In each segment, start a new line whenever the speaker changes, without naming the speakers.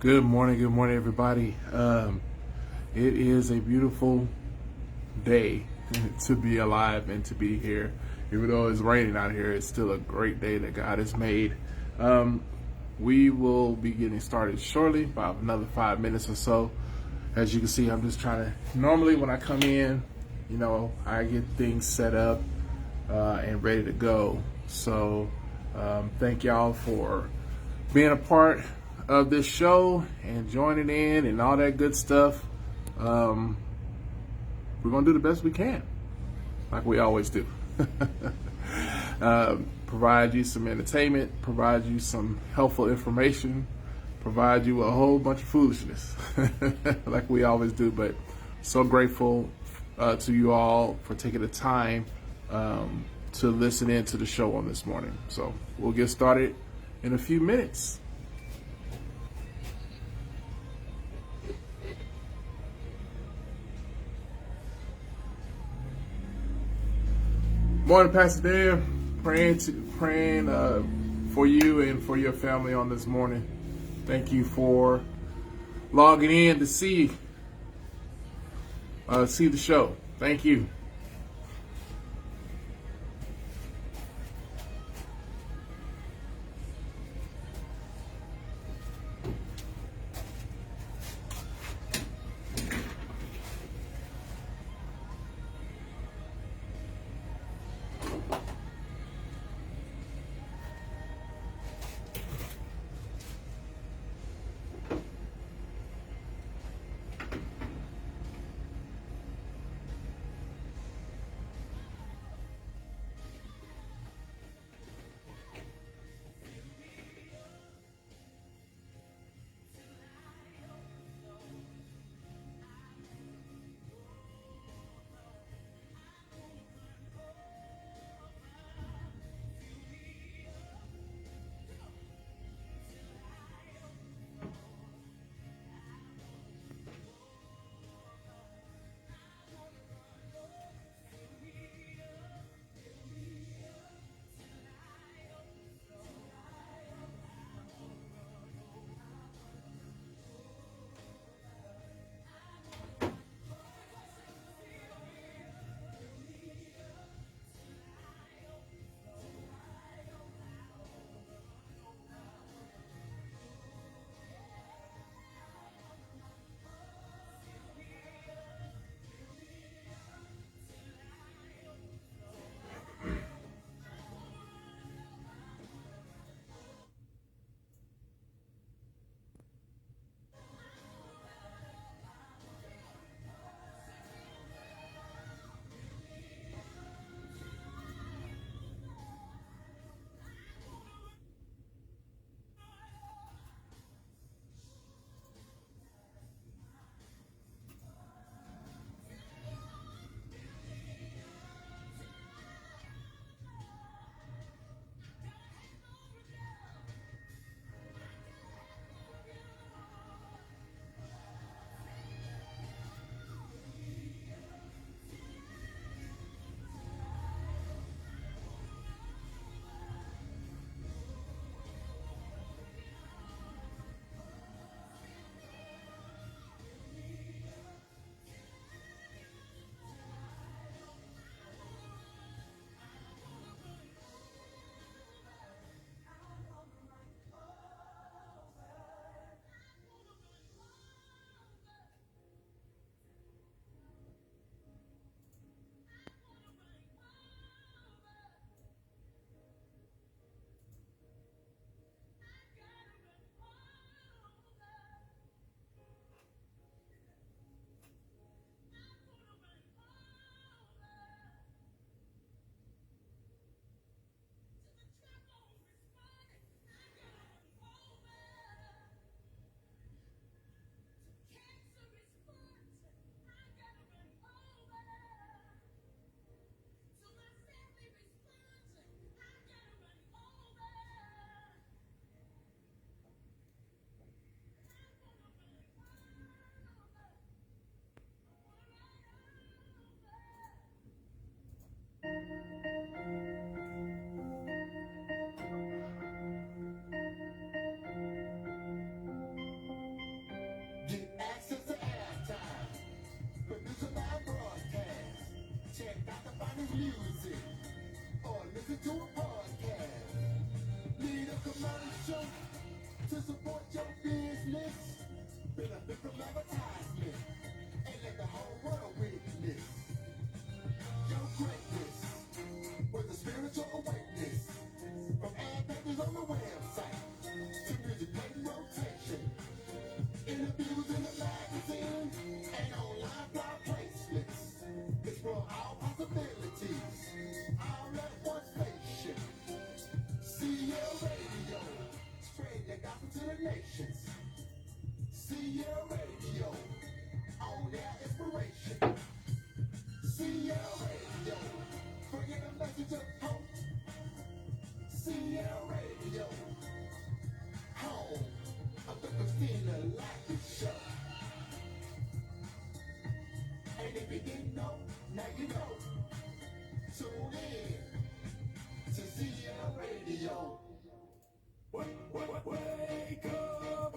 Good morning, everybody. It is a beautiful day to be alive and to be here. Even though it's raining out here, it's still a great day that God has made. Um, we will be getting started shortly, about another 5 minutes or so. As you can see, I'm just trying to. Normally, when I come in, I get things set up and ready to go. So, thank y'all for being a part of this show and joining in and all that good stuff. Um, we're going to do the best we can, like we always do. Provide you some entertainment, provide you some helpful information, provide you a whole bunch of foolishness, like we always do. But so grateful to you all for taking the time to listen in to the show on this morning. So we'll get started in a few minutes. Morning, Pastor Dan. Praying for you and for your family on this morning. Thank you for logging in to see the show. Thank you.
listen to a podcast. Need a commercial to support your business. Benefit from advertisement and let the whole world witness your greatness with a spiritual awakeness. From ad pages on the website to music play rotation, interviews in the magazine, and online blog placements. Explore all possibilities, all at one station. CL Radio, spread the gospel to the nations. CL Radio, on their inspiration. CL Radio, bringing a message of hope. CL Radio, home of the Christina Lackey Show. And if you didn't know, now you know. Tune in to CL Radio. Wake up, wake up.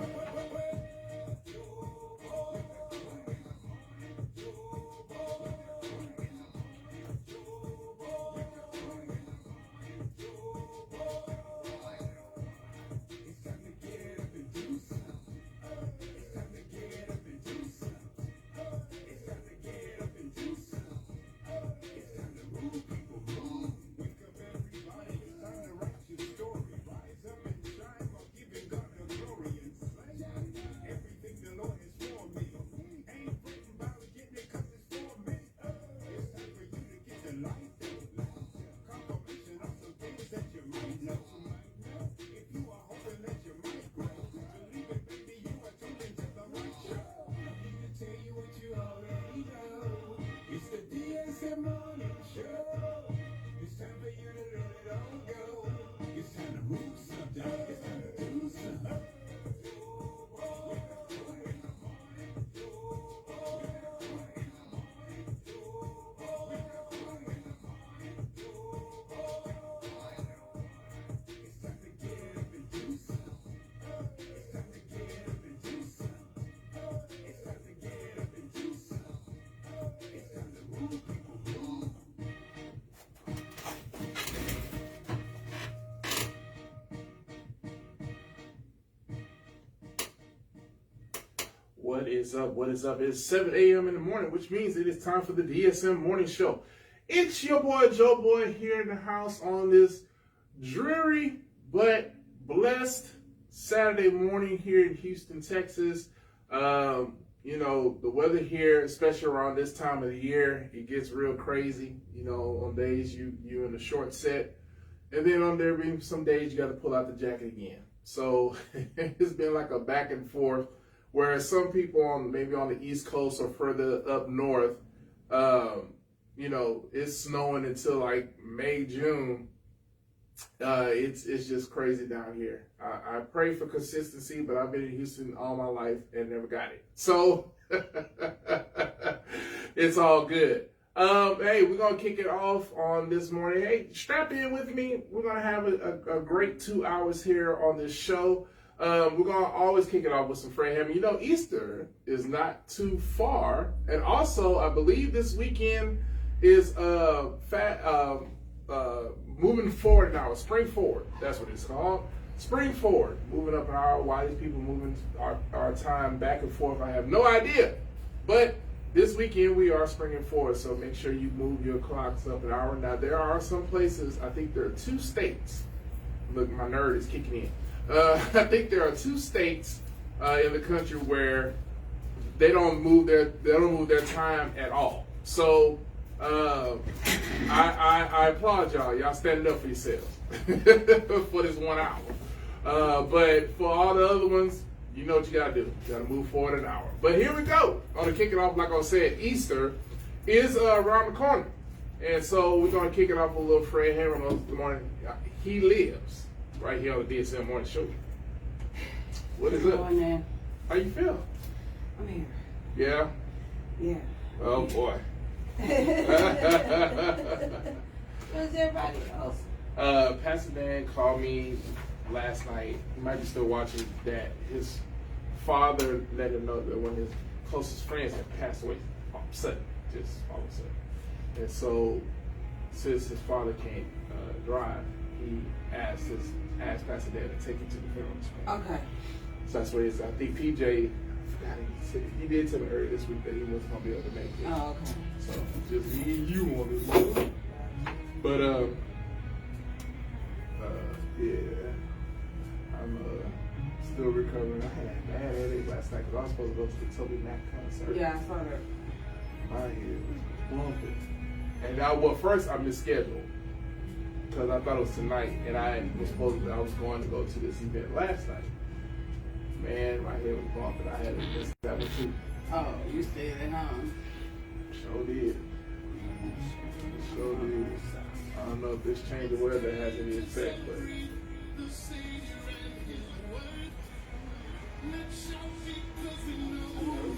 What is up? What is up? It's 7 a.m. in the morning, which means it is time for the DSM Morning Show. It's your boy, Joe Boy, here in the house on this dreary but blessed Saturday morning here in Houston, Texas. You know, the weather here, especially around this time of the year, it gets real crazy. You know, on days you're in a short set, and then on there being some days you got to pull out the jacket again. So it's been like a back and forth. Whereas some people maybe on the East Coast or further up north, you know, it's snowing until like May, June. It's just crazy down here. I pray for consistency, but I've been in Houston all my life and never got it. So it's all good. Hey, we're going to kick it off on this morning. Hey, strap in with me. We're going to have a great 2 hours here on this show. We're going to always kick it off with some Fred Hammond. You know, Easter is not too far. And also, I believe this weekend is moving forward an hour. Spring forward. That's what it's called. Spring forward. Moving up an hour. Why these people moving our time back and forth, I have no idea. But this weekend we are springing forward, so make sure you move your clocks up an hour. Now, there are some places, I think there are 2 states. Look, my nerd is kicking in. I think there are 2 states in the country where they don't move their time at all. So I applaud y'all. Y'all standing up for yourselves for this 1 hour. But for all the other ones, you know what you gotta do. You gotta move forward an hour. But here we go. On to kick it off, like I said, Easter is around the corner, and so we're gonna kick it off with a little Fred Hammond on the morning. He lives right here on the DSM Morning Show. What is up? How you feel?
I'm here.
Yeah?
Yeah.
Oh, boy.
Where's everybody else?
Pastor Dan called me last night. He might be still watching that. His father let him know that one of his closest friends had passed away all of a sudden. Just all of a sudden. And so, since his father can't drive, he asked Pastor Dan to take him to the funeral this morning.
Okay.
So that's what it is. I think PJ, I forgot he did tell me earlier this week that he wasn't going to be able to make it.
Oh, okay.
So just me and you on this one. But yeah, I'm still recovering. I had a bad headache last night because I was supposed to go to the Toby Mac concert.
Yeah, I saw that.
My head was bumping. And first I misscheduled because I thought it was tonight, and I was going to go to this event last night. Man, my head was bumping. I had to miss that one too.
Oh, you stayed at home.
Sure did. Sure did. I don't know if this change of weather has any effect, but
We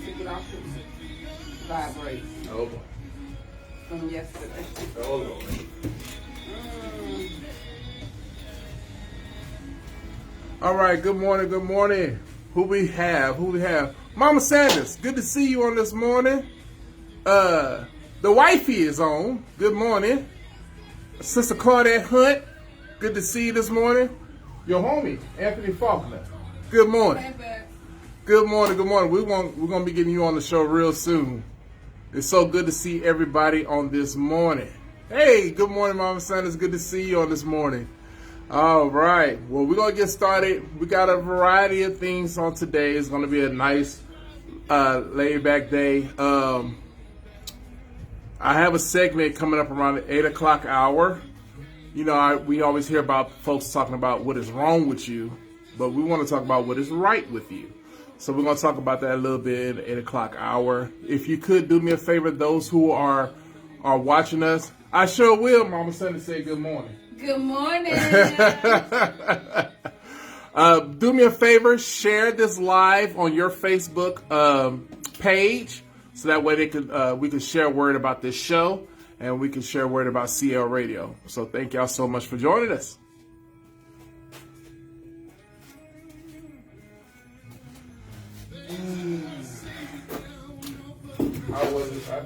took it off the vibrate
oh boy.
from yesterday.
Oh Lord. All right, good morning, good morning. Who we have? Mama Sanders, good to see you on this morning. The wifey is on. Good morning. Sister Claudette Hunt, good to see you this morning. Your homie, Anthony Faulkner. Good morning.
Hey, babe.
Good morning, good morning. We're gonna be getting you on the show real soon. It's so good to see everybody on this morning. Hey, good morning, Mama Sanders. Good to see you on this morning. All right. Well, we're gonna get started. We got a variety of things on today. It's gonna be a nice, laid-back day. I have a segment coming up around the 8 o'clock hour. You know, we always hear about folks talking about what is wrong with you, but we want to talk about what is right with you. So we're going to talk about that a little bit in the 8 o'clock hour. If you could do me a favor, those who are watching us, I sure will, Mama Sanders, say good morning.
Good morning.
Do me a favor, share this live on your Facebook page, so that way we can share word about this show, and we can share word about CL Radio. So thank y'all so much for joining us.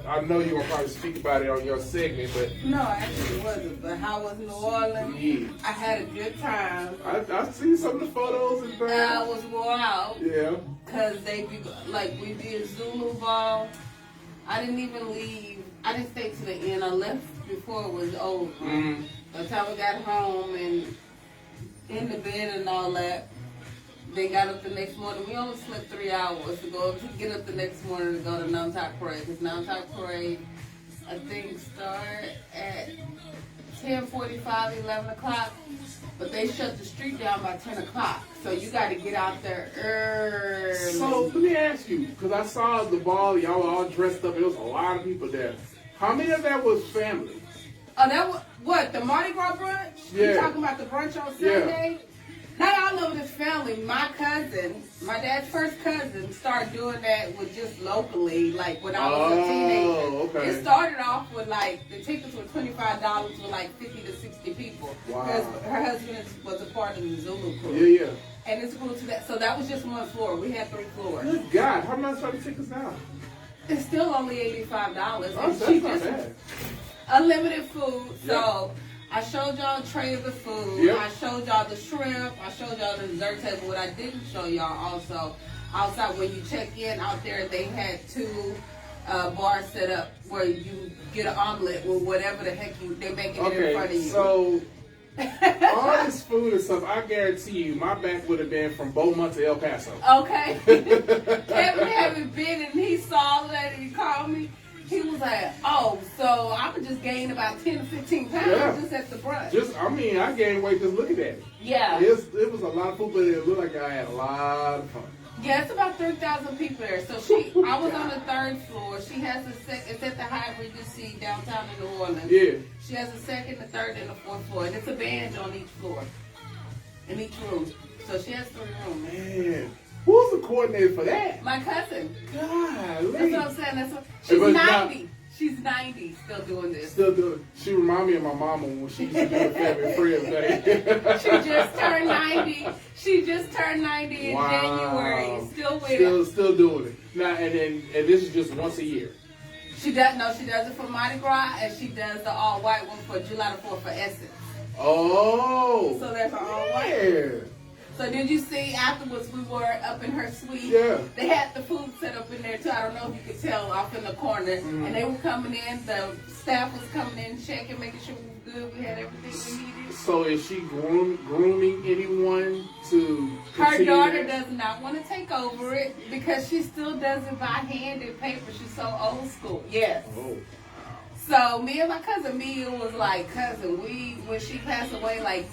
I know you're gonna probably speak about it on your segment, but
No, actually it wasn't. But how was New Orleans?
yeah,
I had a good time.
I see some of the photos and things.
I was wore out
Yeah.
because we did Zulu Ball. I didn't even leave. I didn't stay to the end. I left before it was over.
Mm-hmm.
By the time we got home and in the bed and all that, they got up the next morning. We only slept 3 hours to get up the next morning to go to Namtak Parade. Because Namtak Parade, I think, start at 10:45, 11 o'clock. But they shut the street down by 10 o'clock. So you got to get out there early.
So let me ask you, because I saw the ball, y'all were all dressed up, and there was a lot of people there. How many of that was family?
Oh, that was, what, the Mardi Gras brunch?
Yeah.
You talking about the brunch on Sunday? Not all of this family. My cousin, my dad's first cousin, started doing that with just locally, like when I was a teenager.
Okay.
It started off with like, the tickets were $25 with like 50 to 60 people.
Wow.
Because her husband was a part of the Zulu crew.
Yeah.
And it's cool to that. So that was just one floor. We had 3 floors.
Good God, how much are the tickets now?
It's still only $85.
Oh,
And
that's
she
not
just
bad.
unlimited food.
Yeah.
So I showed y'all a tray of the food.
Yep.
I showed y'all the shrimp. I showed y'all the dessert table. What I didn't show y'all also, outside when you check in out there, they had 2 bars set up where you get an omelet with whatever the heck they're making it in front of you.
So all this food and stuff, I guarantee you, my back would have been from Beaumont to El Paso.
Okay. Kevin haven't been, and he saw that and he called me. He was like, oh, so I could just gain about 10 to 15 pounds just at the brunch.
I gained weight just looking at it.
Yeah.
It was a lot of food, but it looked like I had a lot of fun.
Yeah, it's about 3,000 people there. So I was on the 3rd floor. She has a second. It's at the Hyatt Regency downtown in New Orleans.
Yeah.
She has a 2nd, a 3rd, and a 4th floor, and it's a band on each floor, in each room. So she has 3 rooms.
Man, who's the coordinator for that?
My cousin.
Golly.
That's what I'm saying. She's 90. She's 90, still doing this.
Still doing. She remind me of my mama when she used to do the Family Friends Day.
She just turned 90. She just turned 90 in January. Still with it.
Still doing it. Now and this is just once a year.
She does it for Mardi Gras, and she does the all white one for July the 4th for Essence.
Oh.
So that's all white.
Yeah.
So did you see afterwards we were up in her suite?
Yeah.
They had the food set up in there too. I don't know if you could tell off in the corner.
Mm-hmm.
And they were coming in. The staff was coming in, checking, making sure we were good. We had everything we needed.
So is she grooming anyone to
Her
continue
daughter
that?
does not want to take over it because she still does it by hand and paper. She's so old school. Yes.
Oh.
So me and my cousin Mia was like, cousin, when she passed away, like,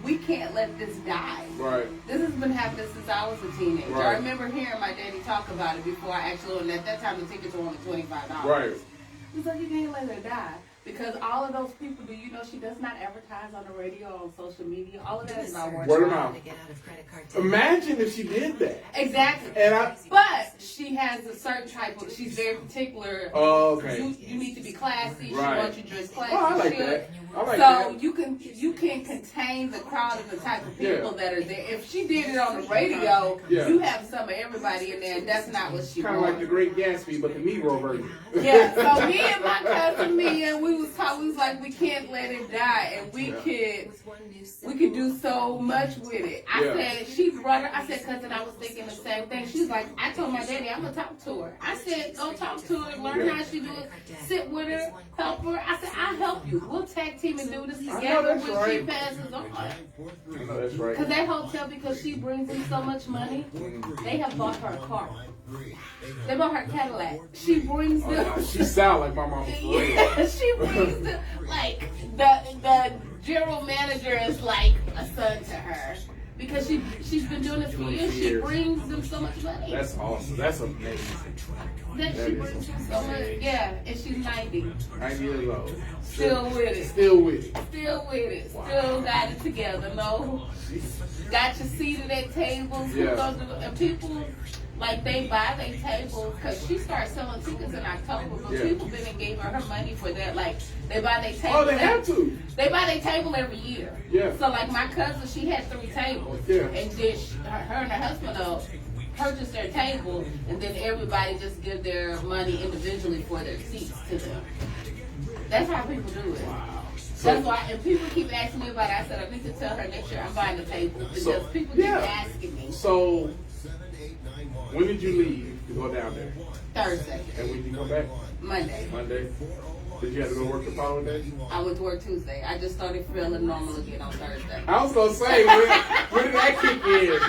we can't let this die.
Right.
This has been happening since I was a teenager.
Right.
I remember hearing my daddy talk about it before I actually, and at that time the tickets were only $25.
Right.
He's like, you can't let her die. Because all of those people, do you know she does not advertise on the radio, on social media? All of that is about
Word of
mouth.
mouth. Imagine if she did that.
Exactly.
And
But she has a certain type of, she's very particular.
Oh, okay.
You need to be classy.
Right.
She wants you to dress classy.
Oh, I like
She-
that. I like
so
that.
you can contain the crowd of the type of people
Yeah.
that are there. If she did it on the radio,
Yeah.
you have some of everybody in there, and that's not what she
Kind of like the
wants.
Great Gatsby, but the Negro version.
Yeah. So me and my cousin Mia, we was like, we can't let it die, and we could do so much with it. I
Yeah.
said, she brought her. I said, cousin, I was thinking the same thing. She's like, I told my daddy, I'm gonna talk to her. I said, go talk to her, learn
Yeah.
how she do it, sit with her, help her. I said, I'll help you. We'll tag team and do this
know
together
that's
when
right.
she passes on.
I know that's right.
Cause that hotel, because she brings in so much money, they have bought her a car. They bought her a Cadillac. She brings
Oh,
them.
nah, she sound like my mama for real.
Yeah, she brings them like the general manager is like a son to her because she's been doing this for
20
years. She
years.
brings them so much money.
That's awesome. That's amazing.
That
that
she
is
brings them so much. Yeah, and she's 90,
90 years old.
still with it.
Still with it.
Still with it. Still got it together. No, got your seat at that table.
Yeah.
And people, like, they buy their tables because she started selling tickets in October. But
Yeah.
people been and gave her money for that. Like, they buy their table.
Oh, they have to.
They buy their table every year.
Yeah.
So, like, my cousin, she had 3 tables.
Yeah.
And then her and her husband purchase their table, and then everybody just give their money individually for their seats to them. That's how people do it. That's why, and people keep asking me about it. I said, I need to tell her next year I'm buying the table because
So,
people
yeah.
keep asking me.
So, when did you leave to go down there?
Thursday,
And when did you come back?
Monday.
Monday? Did you have to go to work the following day?
I went to work Tuesday. I just started feeling normal again on Thursday.
I was going to say, when did that kick in?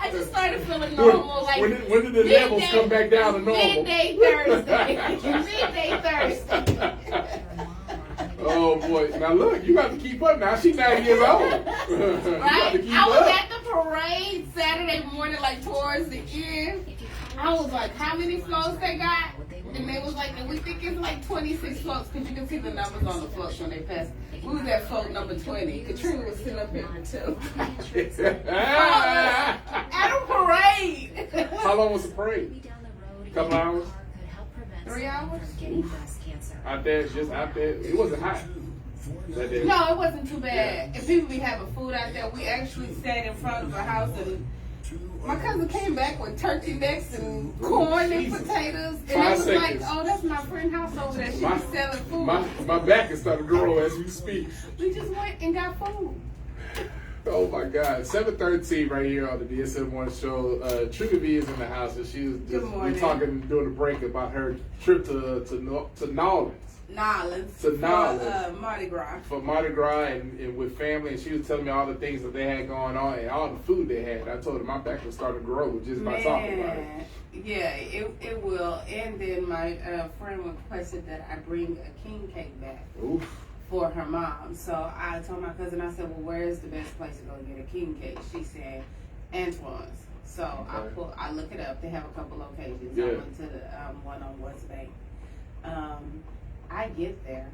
I just started feeling normal. Like,
When did the levels come back down to normal?
Midday Thursday. Midday Thursday.
Oh boy! Now look, you got to keep up. Now she's 90 years old. You got to
Right?
keep
I was
up.
at the parade Saturday morning, like towards the end. I was like, how many floats they got? And they was like, we think it's like 26 floats because you can see the numbers on the floats when they pass. We was at float number 20. Katrina was sitting up here too. At a parade.
How long was the parade? Couple hours.
3 hours?
Out there, just out there. It wasn't hot. That day.
No, it wasn't too bad. And people be having food out there. We actually sat in front of a house and my cousin came back with turkey necks and corn and
Jesus.
potatoes. And
5
it was like,
seconds.
oh, that's my friend house over there. She
My-
was selling food.
My back is starting to grow as we speak.
We just went and got food.
Oh my God! 7:13 right here on the DSM One show. Trina V is in the house, and she was
Good
just
morning.
we talking during the break about her trip to Nolens
Nolens.
To
for,
Nolens.
Mardi Gras.
for Mardi Gras and with family, and she was telling me all the things that they had going on and all the food they had. I told her my back was starting to grow just by talking about it.
Man, yeah, it will. And then my friend requested that I bring a king cake back
Oof.
for her mom. So I told my cousin, I said, well, where is the best place to go get a king cake? She said, Antoine's. So
Okay.
I look it up. They have a couple locations.
Yeah.
I went to the one on West Bank. I get there.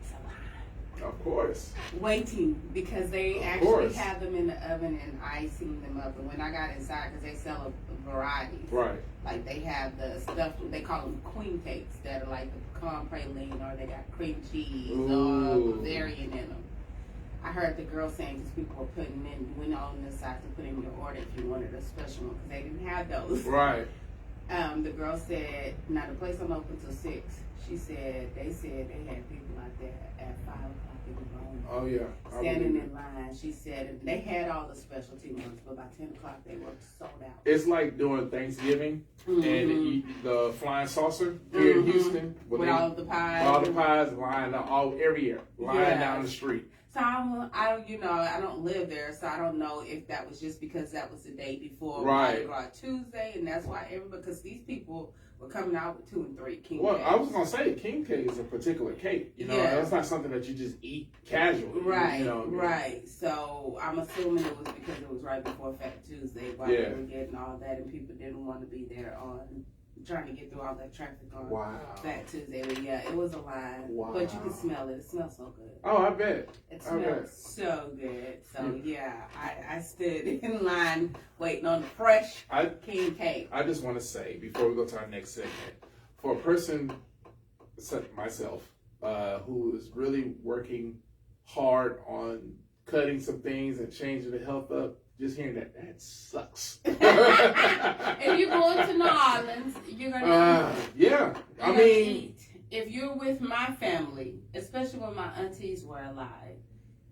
It's a lot.
Of course.
Waiting because they
Of
actually
course.
have them in the oven and icing them up. And when I got inside, because they sell a variety.
Right.
Like they have the stuff, they call them queen cakes that are like the pecan praline, or they got cream cheese or
Ooh.
Bavarian in them. I heard the girl saying because people were putting in, went on the side to put in your order if you wanted a special one because they didn't have those.
Right.
The girl said, now the place I'm open till 6. She said they had people out there at 5 o'clock in the morning.
Oh yeah.
Standing in line. She said they had all the specialty ones, but by 10 o'clock they were sold out.
It's like doing Thanksgiving and the flying saucer here in Houston.
With all the pies.
All the pies lying every year, lying down the street.
So I don't live there, so I don't know if that was just because that was the day before Mardi Gras Tuesday, and that's why because these people were coming out with 2 and 3 king cakes.
I was gonna say king cake is a particular cake. That's not something that you just eat casually.
Right, right. So I'm assuming it was because it was right before Fat Tuesday while they were getting all that, and people didn't want to be there on trying to get through all that traffic on Fat Tuesday. But yeah, it was a line.
Wow.
But you can smell it. It smells so good.
Oh, I bet.
It smells so good. So yeah, I stood in line waiting on the fresh king cake.
I just want to say before we go to our next segment, for a person such as myself, who is really working hard on cutting some things and changing the health up, just hearing that sucks.
If you're going to New Orleans, you're gonna eat. If you're with my family, especially when my aunties were alive,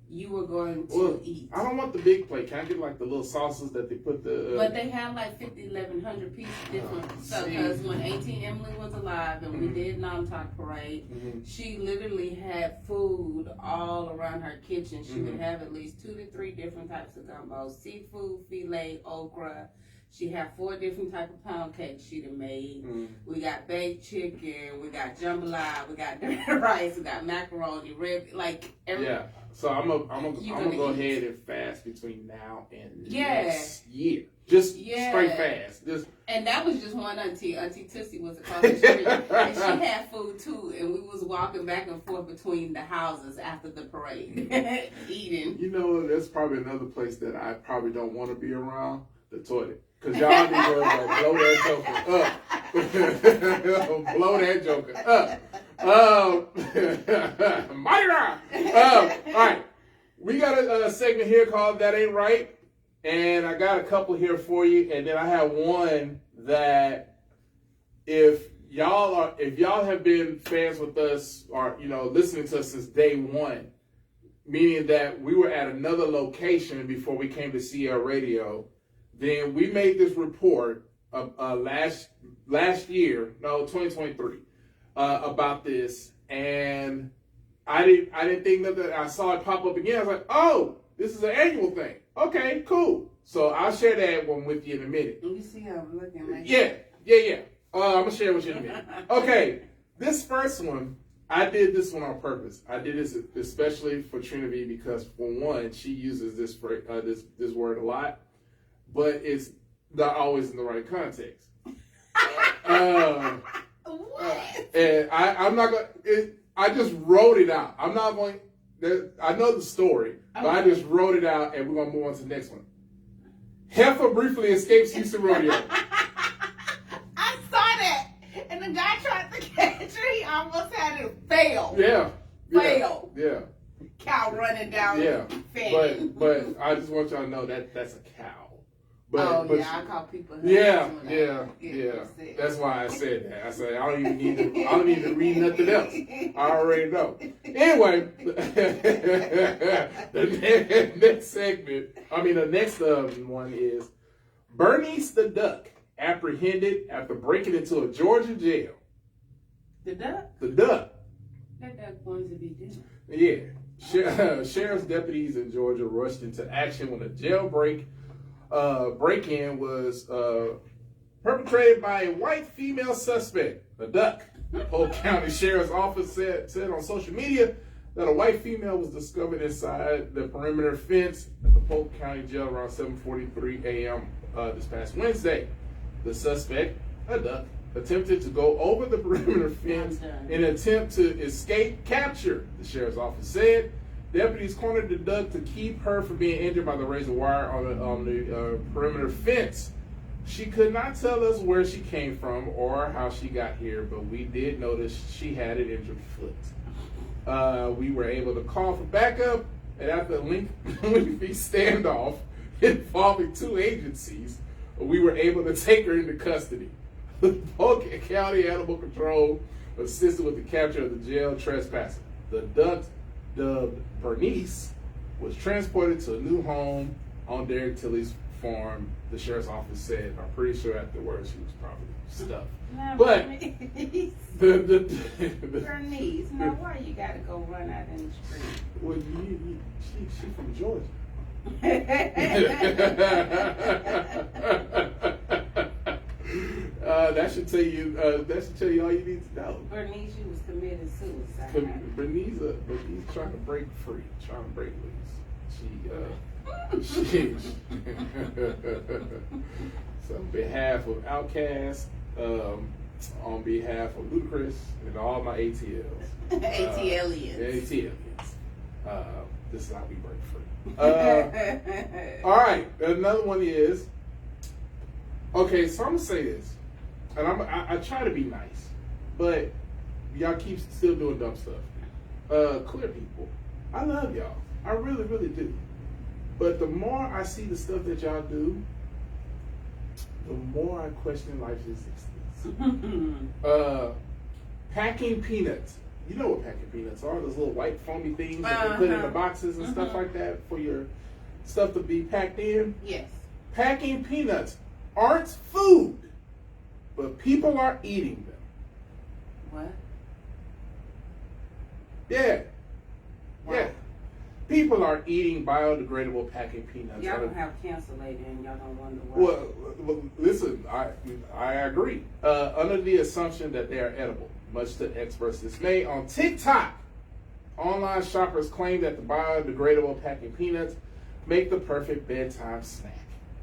you were going to eat.
I don't want the big plate. Can I get like the little sauces that they put the...
But they have like 50, 1,100 pieces different. So because when Auntie Emily was alive and we did Namtok Parade, she literally had food all around her kitchen. She would have at least 2 to 3 different types of gumbo: seafood, filet, okra. She had 4 different type of pound cakes she'd have made. We got baked chicken, we got jambalaya, we got dirty rice, we got macaroni, rib, like everything.
Yeah. So I'm gonna go ahead and fast between now and next year. Just straight fast.
And that was just one auntie. Auntie Tussie was across the street, and she had food too. And we was walking back and forth between the houses after the parade, eating.
You know, that's probably another place that I probably don't want to be around. The toilet. Because y'all need to like, blow that joker up. Blow that joker up. Mighty Rock. All right. We got a segment here called That Ain't Right. And I got a couple here for you. And then I have one that if y'all have been fans with us or, listening to us since day one, meaning that we were at another location before we came to CL Radio, then we made this report last year, 2023, about this, and I didn't think that. I saw it pop up again. I was like, oh, this is an annual thing. Okay, cool. So I'll share that one with you in a minute.
You see how I'm looking like
Yeah. I'm gonna share it with you in a minute. Okay, this first one, I did this one on purpose. I did this especially for Trina V because, for one, she uses this word a lot. But it's not always in the right context. And I'm not going. I just wrote it out. I'm not going. I know the story, but I just wrote it out, and we're gonna move on to the next one. Heifer briefly escapes Houston rodeo.
I saw that, and the guy tried to catch her. He almost had it fail. Fail.
Yeah.
Cow running down.
Yeah. But I just want y'all to know that that's a cow. But
I call people.
Yeah. That's why I said that. I said I don't even need to read nothing else. I already know. Anyway, the next one is Bernice the duck apprehended after breaking into a Georgia jail.
The duck.
The duck.
That duck going to be dead.
Yeah. Sheriff's deputies in Georgia rushed into action when a jailbreak break-in was perpetrated by a white female suspect, a duck. The Polk County Sheriff's Office said on social media that a white female was discovered inside the perimeter fence at the Polk County Jail around 7:43 a.m. This past Wednesday. The suspect, a duck, attempted to go over the perimeter fence in an attempt to escape capture, the Sheriff's Office said. Deputies cornered the duck to keep her from being injured by the razor wire on the perimeter fence. She could not tell us where she came from or how she got here, but we did notice she had an injured foot. We were able to call for backup, and after a lengthy standoff involving 2 agencies, we were able to take her into custody. Polk County Animal Control assisted with the capture of the jail trespasser. The duck, dubbed Bernice, was transported to a new home on Derek Tilley's farm, the sheriff's office said. I'm pretty sure afterwards she was probably stuffed.
Now,
But
Bernice,
the
Bernice, now why you gotta go run out in the street?
well, she from Georgia. That should tell you. That should tell you all you need to know.
Bernice, you was committing suicide.
Bernice trying to break free, trying to break loose. She so on behalf of Outkast, on behalf of Ludacris and all my ATLs,
ATLians.
this is how we break free. All right, another one is okay. So I'm gonna say this, and I try to be nice, but y'all keep still doing dumb stuff. Clear people, I love y'all. I really, really do. But the more I see the stuff that y'all do, the more I question life's existence. Packing peanuts. You know what packing peanuts are? Those little white foamy things that they put in the boxes and stuff like that for your stuff to be packed in.
Yes.
Packing peanuts aren't food, but people are eating them.
What?
Yeah.
Wow.
Yeah. People are eating biodegradable packing peanuts.
Y'all don't have cancer later and y'all don't wonder why.
Well, listen, I agree. Under the assumption that they are edible, much to experts' dismay, on TikTok, online shoppers claim that the biodegradable packing peanuts make the perfect bedtime snack,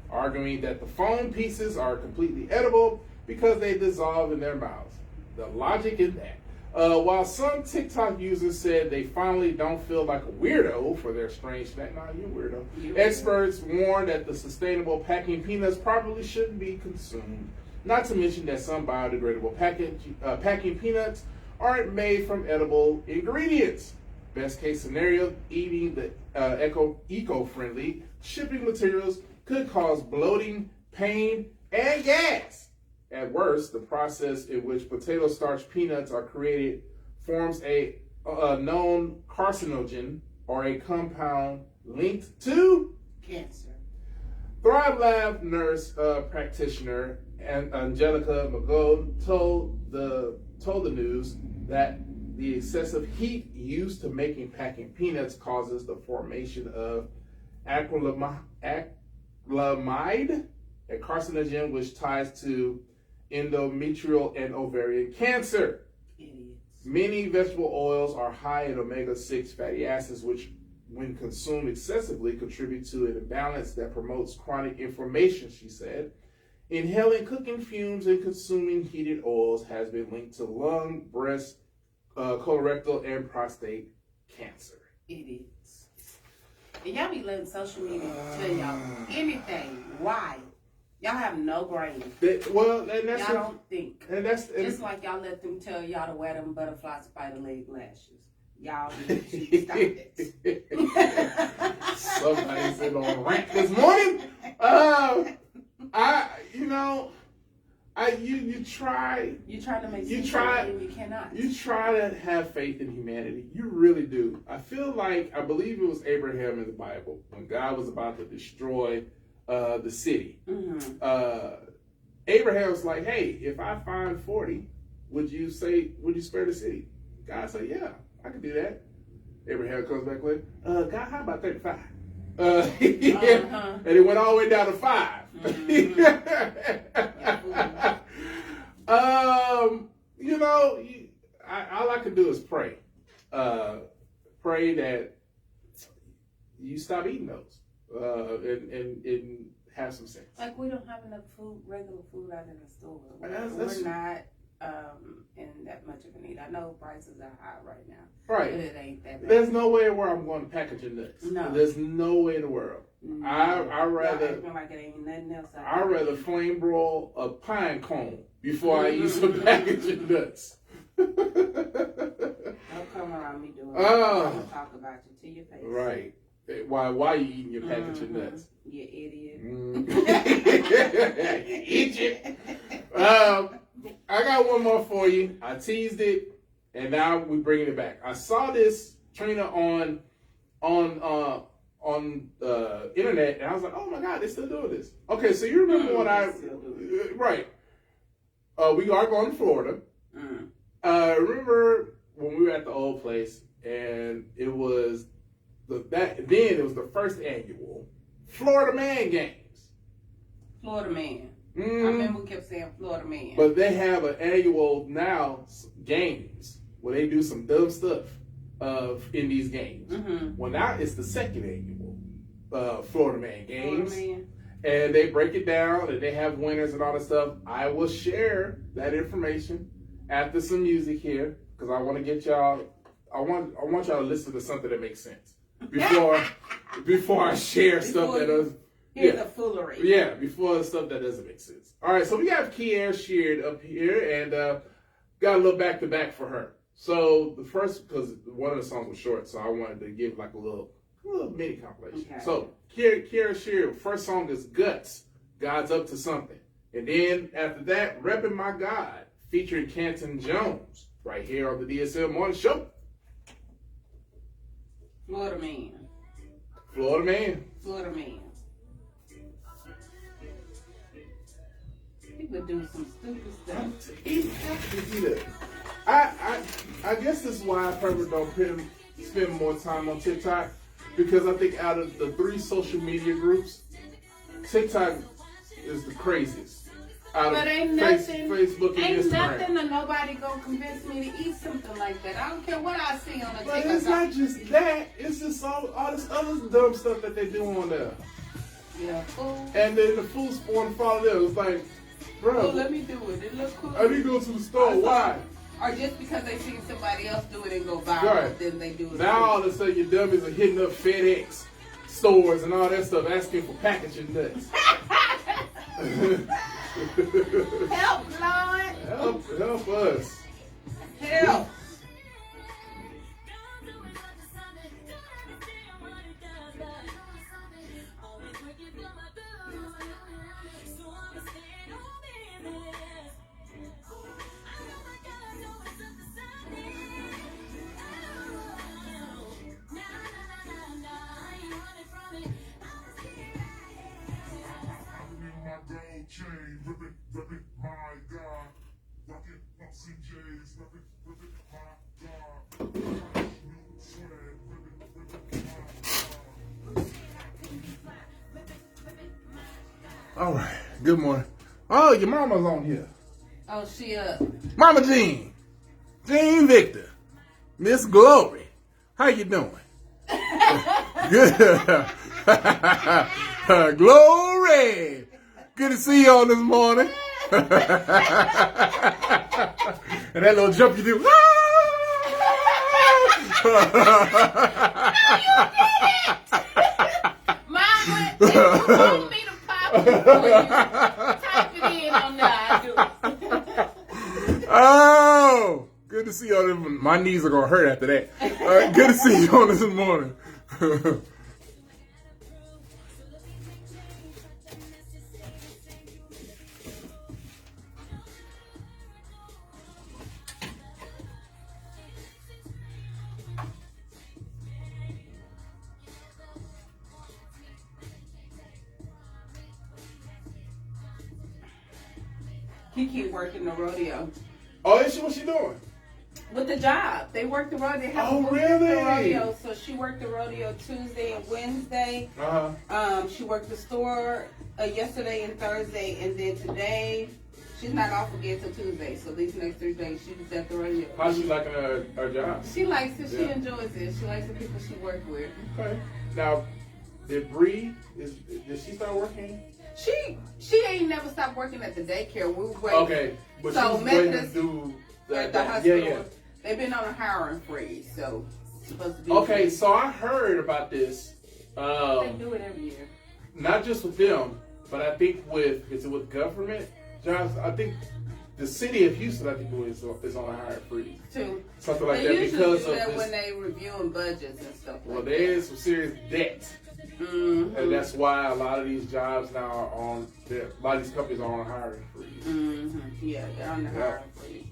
arguing that the foam pieces are completely edible because they dissolve in their mouths. The logic in that. While some TikTok users said they finally don't feel like a weirdo for their strange snack, nah, you weirdo. Experts warn that the sustainable packing peanuts probably shouldn't be consumed. Not to mention that some biodegradable packing peanuts aren't made from edible ingredients. Best case scenario, eating the eco-friendly shipping materials could cause bloating, pain, and gas. At worst, the process in which potato starch peanuts are created forms a known carcinogen or a compound linked to
Cancer.
Thrive Lab nurse practitioner Angelica Magone told the news that the excessive heat used to making packing peanuts causes the formation of acrylamide, a carcinogen which ties to endometrial and ovarian cancer.
Idiots.
Many vegetable oils are high in omega-6 fatty acids, which, when consumed excessively, contribute to an imbalance that promotes chronic inflammation, she said. Inhaling cooking fumes and consuming heated oils has been linked to lung, breast, colorectal, and prostate cancer.
Idiots. And y'all be letting social media tell y'all anything. Why? Y'all have no brain.
And that's
y'all don't think.
And that's
just like y'all let them tell y'all to wear them butterfly spider leg lashes. Y'all need to stop it.
Somebody's in on a rant this morning. You try.
You try to make
sense
of it and you cannot.
You try to have faith in humanity. You really do. I believe it was Abraham in the Bible when God was about to destroy the city.
Mm-hmm.
Abraham was like, "Hey, if I find 40, would you spare the city?" God said, "Yeah, I can do that." Abraham comes back with, "God, how about 35?" And it went all the way down to 5.
Mm-hmm.
All I can do is pray. Pray that you stop eating those and have some sense.
Like, we don't have enough food, regular food out in the store. We're not in that much of a need. I know prices are high right now.
Right.
But it ain't that bad.
There's no way where I'm going to packaging nuts.
No.
There's no way in the world.
No.
I rather
like it ain't nothing else.
I'd rather flame broil a pine cone before I eat some packaging nuts.
Don't come around me doing that. I'm going to talk about you to your face.
Right. Why are you eating your packaging nuts?
You idiot.
You idiot. I got one more for you. I teased it, and now we're bringing it back. I saw this trainer on internet, and I was like, oh my God, they're still doing this. Okay, so you remember when right. We are going to Florida. Remember when we were at the old place, and it was it was the first annual Florida Man Games.
Florida Man. I remember we kept saying Florida Man.
But they have an annual now games where they do some dumb stuff in these games. Well, now it's the second annual Florida Man Games.
Florida Man.
And they break it down and they have winners and all that stuff. I will share that information after some music here because I want to get y'all. I want y'all to listen to something that makes sense before I share stuff that does.
Here's the foolery.
Yeah, before the stuff that doesn't make sense. All right, so we have Kier Sheard up here and got a little back to back for her. So the first, because one of the songs was short, so I wanted to give like a little mini compilation.
Okay.
So Kier Sheard, first song is Guts, God's Up to Something. And then after that, Reppin' My God, featuring Canton Jones, right here on the DSL Morning Show.
Florida Man.
Florida Man.
Florida Man. He would do some stupid stuff.
He has to do that. I guess this is why I probably don't spend more time on TikTok, because I think out of the 3 social media groups, TikTok is the craziest.
But ain't nothing,
Facebook and
ain't
Instagram.
nothing that nobody gonna convince me to eat something like that. I don't care what I see on the
But
TikTok.
it's not just that. It's just all this other dumb stuff that they do on there.
Yeah, fool.
And then the fools want to follow them. It's like, bro,
Oh, let me do it. It look cool.
I need to go to the store. Why?
Or just because they see somebody else do it and go viral,
Right.
then they do it.
Now all of a sudden your dummies are hitting up FedEx stores and all that stuff, asking for packaging nuts.
Help, Lord.
Help us.
Help.
Chain, rip it, my God. Rockin' Bucks and J's, rip it, my God. New swag, rip it, my God.
All right. Good morning. Oh, your mama's on here.
Oh, she
Mama Jean. Jean Victor. Miss Glory. How you doing? Good. Glory. Good to see you on this morning. And that little jump you do.
Mama, you told me to pop it for you. Type it in on there. I do.
Oh, good to see you on this. My knees are going to hurt after that. Good to see you on this morning.
Kiki working the rodeo.
Oh, is she? What's she doing?
With the job. They work the rodeo. They have
Oh,
to work
really?
the rodeo. So she worked the rodeo Tuesday and Wednesday. She worked the store yesterday and Thursday, and then today she's not off again till Tuesday. So these next 3 days she was at the rodeo.
How's she liking her job?
She likes it. She
Yeah.
enjoys it. She likes the people she works with.
Okay. Now, did she start working?
She ain't never stopped working at the daycare. We were waiting.
Okay, but
So
she's waiting to
Methodist
do
at the hospital.
Yeah.
They've been on a hiring freeze, so it's supposed to be.
Okay, so I heard about this.
They do it every year.
Not just with them, but I think with government jobs. I think the city of Houston, I think, is on a hiring freeze.
Too.
Something like
They
that
usually
because
do
of
that
this.
when they reviewing budgets and stuff
Well,
like
there
that.
is some serious debt
Mm-hmm.
And that's why a lot of these jobs now are on, a lot of these companies are on hiring freeze.
Mm-hmm. Yeah, they're on the hiring freeze.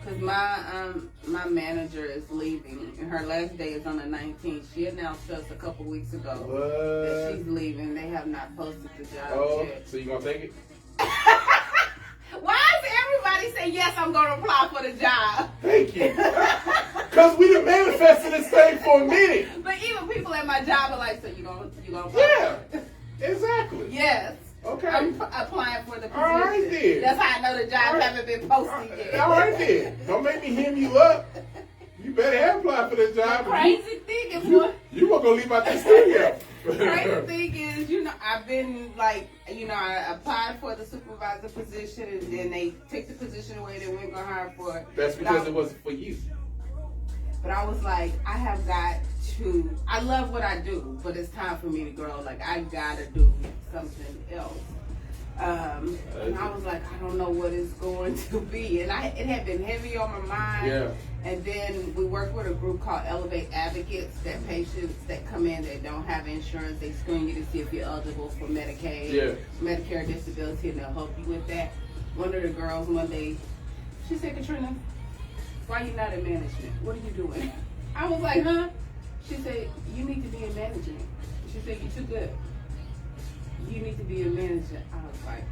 Cause my manager is leaving, and her last day is on the 19th. She announced us a couple weeks ago that she's leaving. They have not posted the job yet.
So you gonna take it?
Why does everybody say yes? I'm gonna apply for the job.
Thank you. Cause we done manifested this thing for a minute.
But even people at my job are like, so you gonna apply?
Yeah, exactly.
Yes.
Okay.
I'm applying for the position.
All right then.
That's how I know the job haven't been posted yet.
All right then. Don't make me hem you up. You better have applied for this job.
Crazy thing is what.
You weren't gonna leave out this studio.
Crazy thing is, I've been like, I applied for the supervisor position, and then they take the position away. They weren't gonna hire for it.
That's because it wasn't for you.
But I was like, I have got to. I love what I do, but it's time for me to grow. Like I gotta do something else. And I was like, I don't know what it's going to be, and it had been heavy on my mind.
Yeah.
And then we work with a group called Elevate Advocates, that patients that come in that don't have insurance, they screen you to see if you're eligible for Medicaid, Medicare, disability, and they'll help you with that. One of the girls one day, she said, Katrina, why are you not in management? What are you doing? I was like, huh? She said, you need to be in management. She said, you're too good. You need to be in management. I was like,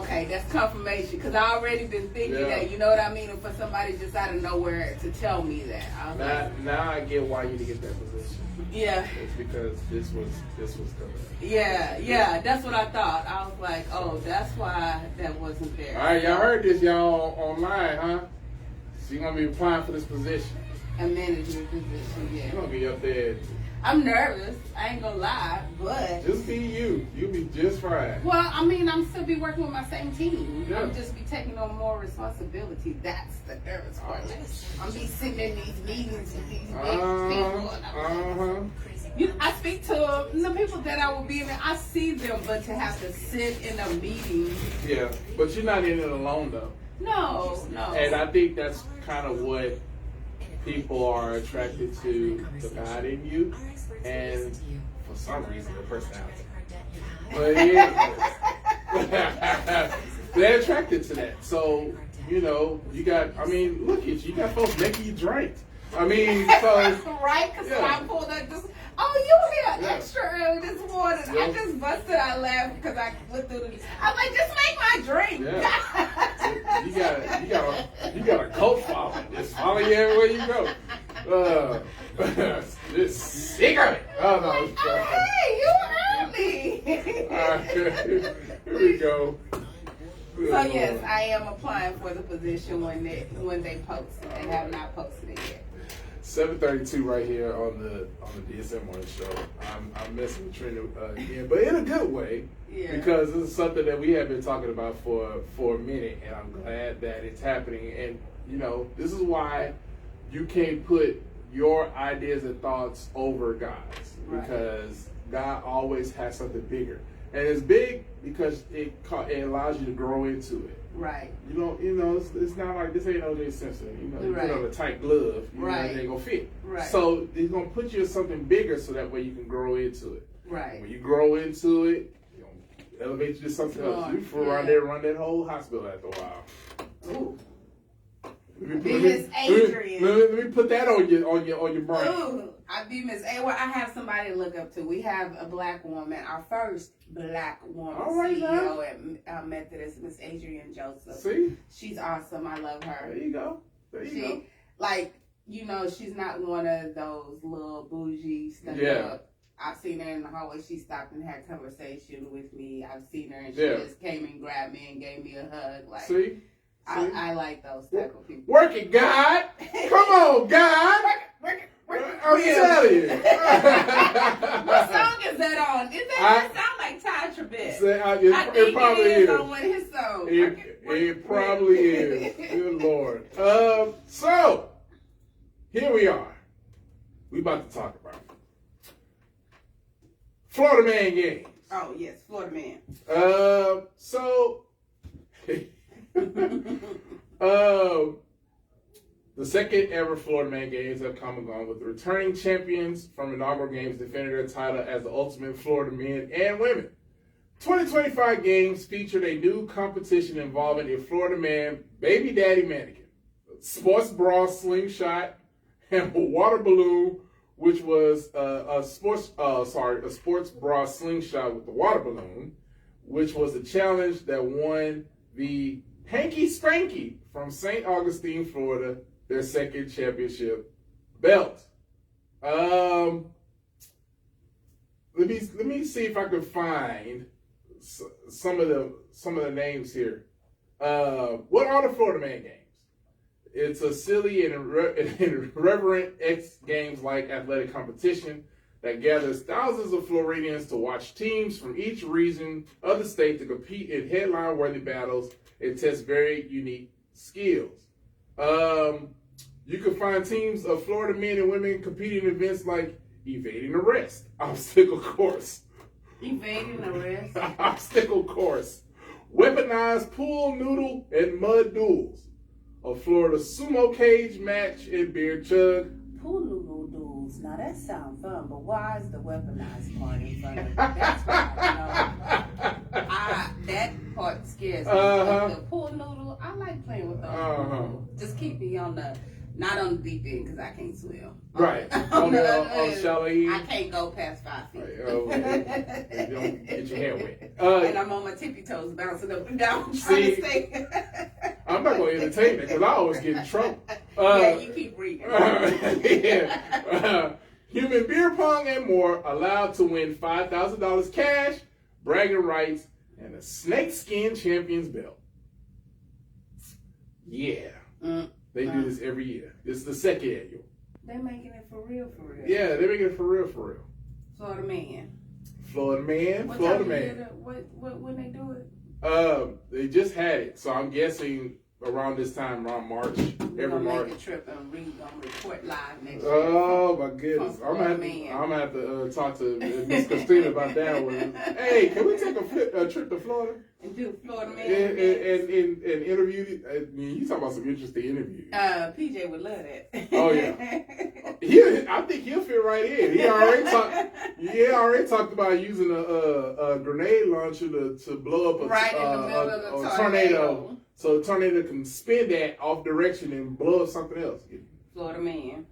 okay, that's confirmation, because I already been thinking that, you know what I mean? And for somebody just out of nowhere to tell me that, I was
now I get why you didn't get that position.
Yeah.
It's because this was coming.
Yeah, that's what I thought. I was like, oh, that's why that wasn't there.
All right, y'all heard this, y'all online, huh? So you're gonna be applying for this position.
A management position, yeah.
You're gonna be up there.
I'm nervous. I ain't gonna lie, but
Just be you. You'll be just fine.
well, I mean, I'm still be working with my same team.
Yeah.
I'm just be taking on more responsibility. That's the nervous part. I'm be sitting in these meetings with these big people. And I speak to the people that I will be in. I see them, but to have to sit in a meeting.
Yeah, but you're not in it alone though.
No.
And I think that's kind of what people are attracted to, the God in you, and for some reason the personality. But yeah, they're attracted to that. So you got. I mean, look at you. You got folks making you drink. I mean, so
right? Because when I pulled up this. Oh, you here extra early this morning. I just busted out laughing because I went through the. I was like, just make my drink.
Yeah. you got a cult following. Just follow you everywhere you go. Just sick of it. Oh no.
Hey, you early.
All right, here we go.
So yes, I am applying for the position when they post it. They have not posted it yet.
7:32 right here on the DSM Morning Show. I'm messing with Trina again, but in a good way, because this is something that we have been talking about for a minute, and I'm glad that it's happening. And this is why you can't put your ideas and thoughts over God's, because God always has something bigger, and it's big because it allows you to grow into it.
Right.
It's not like this ain't O.J. Simpson. You put on a tight glove, it ain't gonna fit.
Right.
So it's gonna put you in something bigger, so that way you can grow into it.
Right.
When you grow into it, elevate you to something else. You can run that whole hospital after a while.
Ooh.
Let
Miss Adrian.
Let me put that on your brain.
Ooh, I be Miss A. Well, I have somebody to look up to. We have a black woman, our first black woman CEO at Methodist, Miss Adrian Joseph.
See?
She's awesome. I love her.
There you go.
She's not one of those little bougie stuff.
Yeah.
I've seen her in the hallway. She stopped and had conversation with me. I've seen her and she just came and grabbed me and gave me a hug. Like,
See?
I like those type of people.
Work it, God. Come on, God.
Work it.
I'm telling you.
What song is that on? That sound like Ty Tribbett.
It probably is.
On one of his songs.
It probably is. Good Lord. So, here we are. We about to talk about Florida Man games.
Oh, yes, Florida Man.
So, the The second ever Florida Man Games have come and gone, with the returning champions from inaugural games defending their title as the ultimate Florida men and women. 2025 games featured a new competition involving a Florida Man baby daddy mannequin, sports bra slingshot, and a water balloon, which was a sports bra slingshot with the water balloon, which was a challenge that won the Hanky Spanky from St. Augustine, Florida, their second championship belt. Let me see if I can find some of the names here. What are the Florida Man Games? It's a silly and irreverent X Games-like athletic competition that gathers thousands of Floridians to watch teams from each region of the state to compete in headline-worthy battles and test very unique skills. You can find teams of Florida men and women competing in events like evading arrest, obstacle course,
Evading arrest.
obstacle course, weaponized pool noodle and mud duels, a Florida sumo cage match and beer chug.
Pool noodle duels. Now that sounds fun, but why is the weaponized part in front of it? That's why that part scares me. But the pool noodle, I like playing with those. Just keep me on the, not on the deep end because I can't swim.
Right. on the shallow end.
I can't go past 5 feet.
Don't get your hair wet.
And I'm on my tippy toes bouncing up and down trying to stay.
I'm not going to entertain that because I always get in trouble.
Yeah, you keep reading.
Human beer pong and more, allowed to win $5,000 cash, bragging rights, and a snakeskin champion's belt. Yeah. They do this every year. This is the second annual.
They're making it for real, for real.
Yeah, they're making it for real, for real.
Florida Man.
Florida Man,
What
Florida
time
Man.
When they do it?
They just had it, so I'm guessing around this time, around March, every March.
Make a trip and report live next year.
Oh my goodness!
From
I'm gonna have to talk to Miss Christina about that one. Hey, can we take a trip to Florida
And do Florida Man.
and interview? I mean, you talk about some interesting interviews.
PJ would love that.
Oh yeah, I think he'll fit right in. He already talked about using a grenade launcher to blow up
right in the middle of the
tornado. So a tornado can spin that off direction and blow up something else.
Florida Man.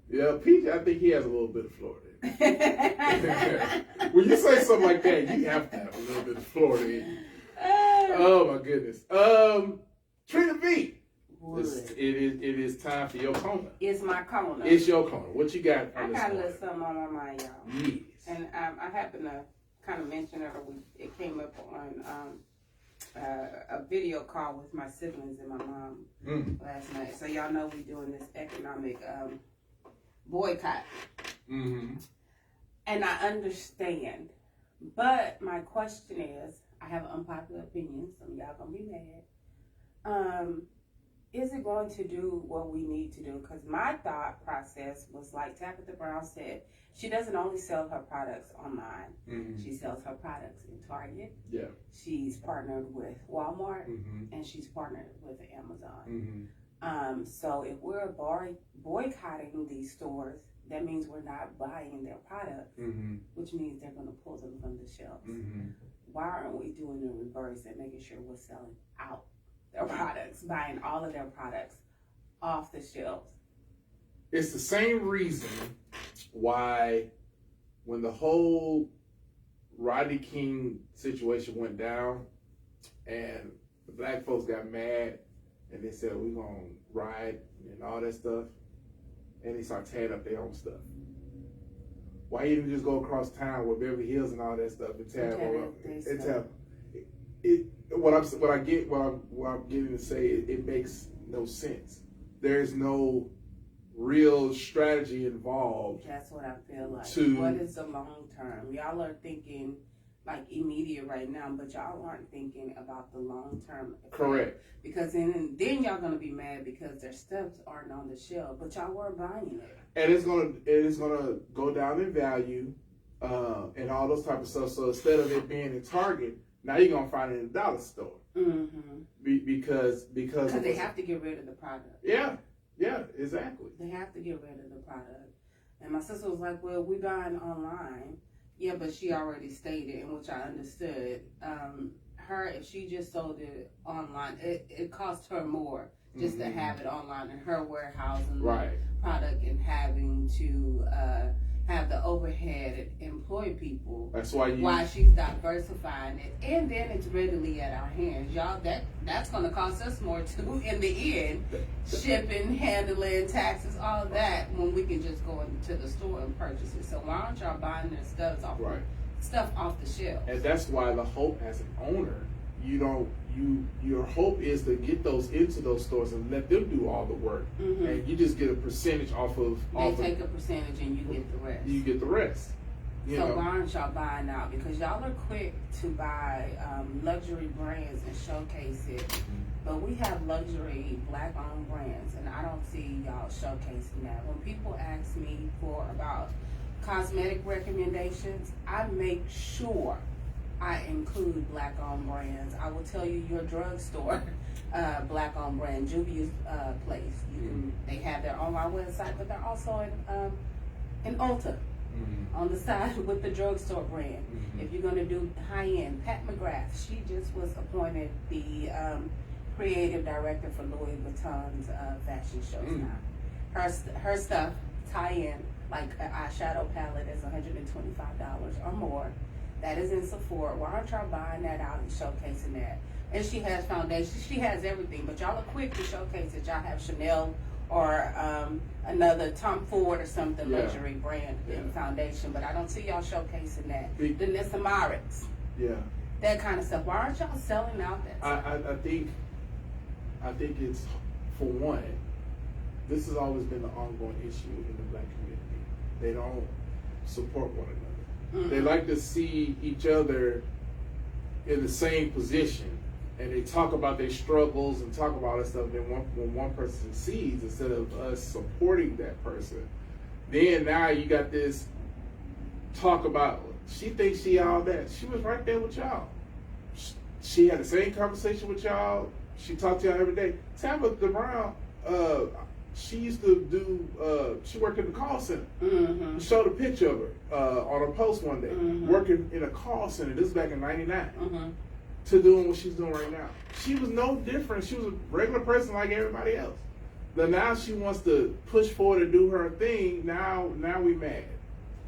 Yeah, PJ, I think he has a little bit of Florida in him. When you say something like that, you have to have a little bit of Florida in you. Oh my goodness. Trina V. It is time for your corner.
It's my corner.
It's your corner. What you got
I
on this
got a
corner?
little something on my mind, y'all.
Yes.
And I happened to kind of mention it, or it came up on a video call with my siblings and my mom last night. So y'all know we doing this economic boycott.
Mm-hmm.
And I understand. But my question is, I have an unpopular opinion, some of y'all gonna be mad. Is it going to do what we need to do? Because my thought process was like Tabitha Brown said, she doesn't only sell her products online.
Mm-hmm.
She sells her products in Target.
Yeah.
She's partnered with Walmart,
Mm-hmm.
and she's partnered with Amazon.
Mm-hmm.
So if we're boycotting these stores, that means we're not buying their products,
Mm-hmm.
which means they're going to pull them from the shelves.
Mm-hmm.
Why aren't we doing the reverse and making sure we're selling out their products, buying all of their products off the shelves?
It's the same reason why when the whole Rodney King situation went down and the black folks got mad and they said, we're going to riot and all that stuff, and they start tearing up their own stuff. Why you didn't just go across town with Beverly Hills and all that stuff and tear them up? And tear what I'm getting to say, it makes no sense. There's no real strategy involved.
That's what I feel like.
To-
What is the long term? Y'all are thinking like immediate right now, but y'all aren't thinking about the long term.
Correct.
Because then y'all gonna be mad because their stuffs aren't on the shelf, but y'all weren't buying it.
And it's gonna go down in value, and all those type of stuff. So instead of it being in Target, now you're gonna find it in the dollar store.
Mm-hmm.
Because
they have to get rid of the product.
Yeah, Yeah, exactly.
They have to get rid of the product. And my sister was like, well, we buying online. Yeah, but she already stated, in which I understood, her, if she just sold it online, it cost her more just to have it online in her warehouse and
Right.
the product, and having to have the overhead and employ people.
That's why
She's diversifying it, and then it's readily at our hands, y'all. That's going to cost us more too in the end. Shipping, handling, taxes, all that, when we can just go into the store and purchase it. So why aren't y'all buying their stuff off the shelf?
And that's why the hope as an owner, your hope is to get those into those stores and let them do all the work, and you just get a percentage off of.
They take a percentage and you get the rest.
You get the rest. You
so
know.
why aren't y'all buying out? Because y'all are quick to buy luxury brands and showcase it, but we have luxury black-owned brands, and I don't see y'all showcasing that. When people ask me about cosmetic recommendations, I make sure I include black-owned brands. I will tell you your drugstore, black-owned brand, Juvia's Place. They have their online website, but they're also in Ulta on the side with the drugstore brand. If you're going to do high-end, Pat McGrath, she just was appointed the creative director for Louis Vuitton's fashion shows now. Her stuff, tie-in, like an eyeshadow palette, is $125 or more. That is in Sephora. Why aren't y'all buying that out and showcasing that? And she has foundation. She has everything. But y'all are quick to showcase it. Y'all have Chanel or another Tom Ford or something, luxury brand in foundation. But I don't see y'all showcasing that. The Nissa Marix.
Yeah.
That kind of stuff. Why aren't y'all selling out that stuff?
I think it's, for one, this has always been an ongoing issue in the black community. They don't support one another. They like to see each other in the same position, and they talk about their struggles and talk about that stuff. Then when one person succeeds, instead of us supporting that person, then now you got this talk about, she thinks she all that. She was right there with y'all. She had the same conversation with y'all. She talked to y'all every day. Tabitha Brown, she used to do, she worked in the call center. Showed a picture of her on a post one day, working in a call center. This is back in '99, to doing what she's doing right now. She was no different. She was a regular person like everybody else. But now she wants to push forward and do her thing. Now we mad.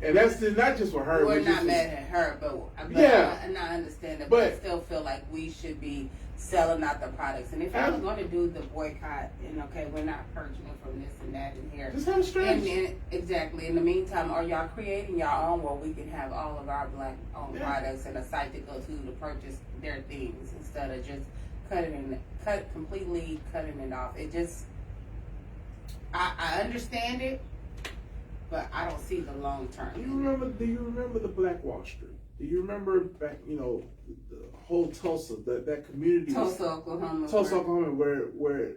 And that's not just for her.
We're not mad at her, but
yeah.
I understand that, but I still feel like we should be selling out the products. And if I was going to do the boycott, and okay, we're not purchasing from this and that and here.
Just have a strategy.
Exactly. In the meantime, are y'all creating your own where we can have all of our black-owned products and a site to go to purchase their things instead of just completely cutting it off? It just, I understand it, but I don't see the long term.
Do you remember the Black Wall Street? Do you remember back, the whole Tulsa, that community?
Tulsa, Oklahoma.
Where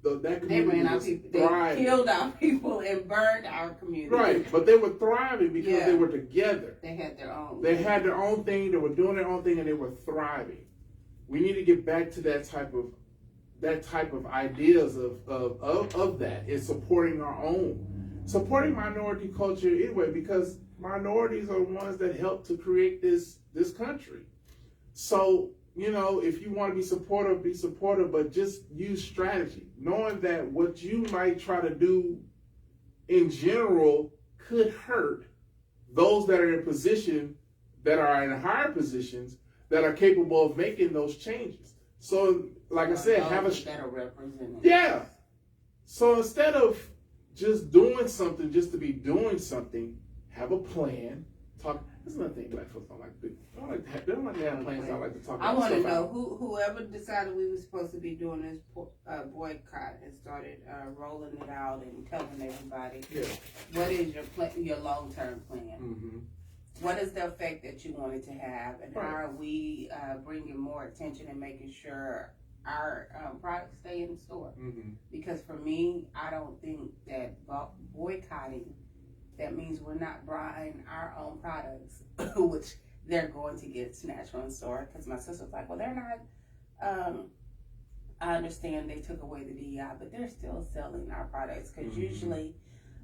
that community
they ran out people. They killed our people and burned our community.
Right, but they were thriving because they were together.
They had their own.
They had their own thing. They were doing their own thing, and they were thriving. We need to get back to that type of ideas of that, is supporting our own, supporting minority culture anyway, because minorities are the ones that help to create this country. So, if you want to be supportive, but just use strategy, knowing that what you might try to do in general could hurt those that are in position, that are in higher positions, that are capable of making those changes. So, like I said, have a
better representative.
Yeah. So instead of just doing something just to be doing something, have a plan. Talk. That's another thing black folks don't like to do. They don't like to have plans. They don't like to talk about
I want to
stuff
know
out.
whoever decided we were supposed to be doing this boycott and started rolling it out and telling everybody.
Yeah.
What is your long-term plan?
Mm-hmm.
What is the effect that you wanted to have, and how are we bringing more attention and making sure our products stay in the store?
Mm-hmm.
Because for me, I don't think that boycotting, that means we're not buying our own products, which they're going to get snatched from the store. Because my sister's like, well, they're not I understand they took away the DEI, but they're still selling our products because usually,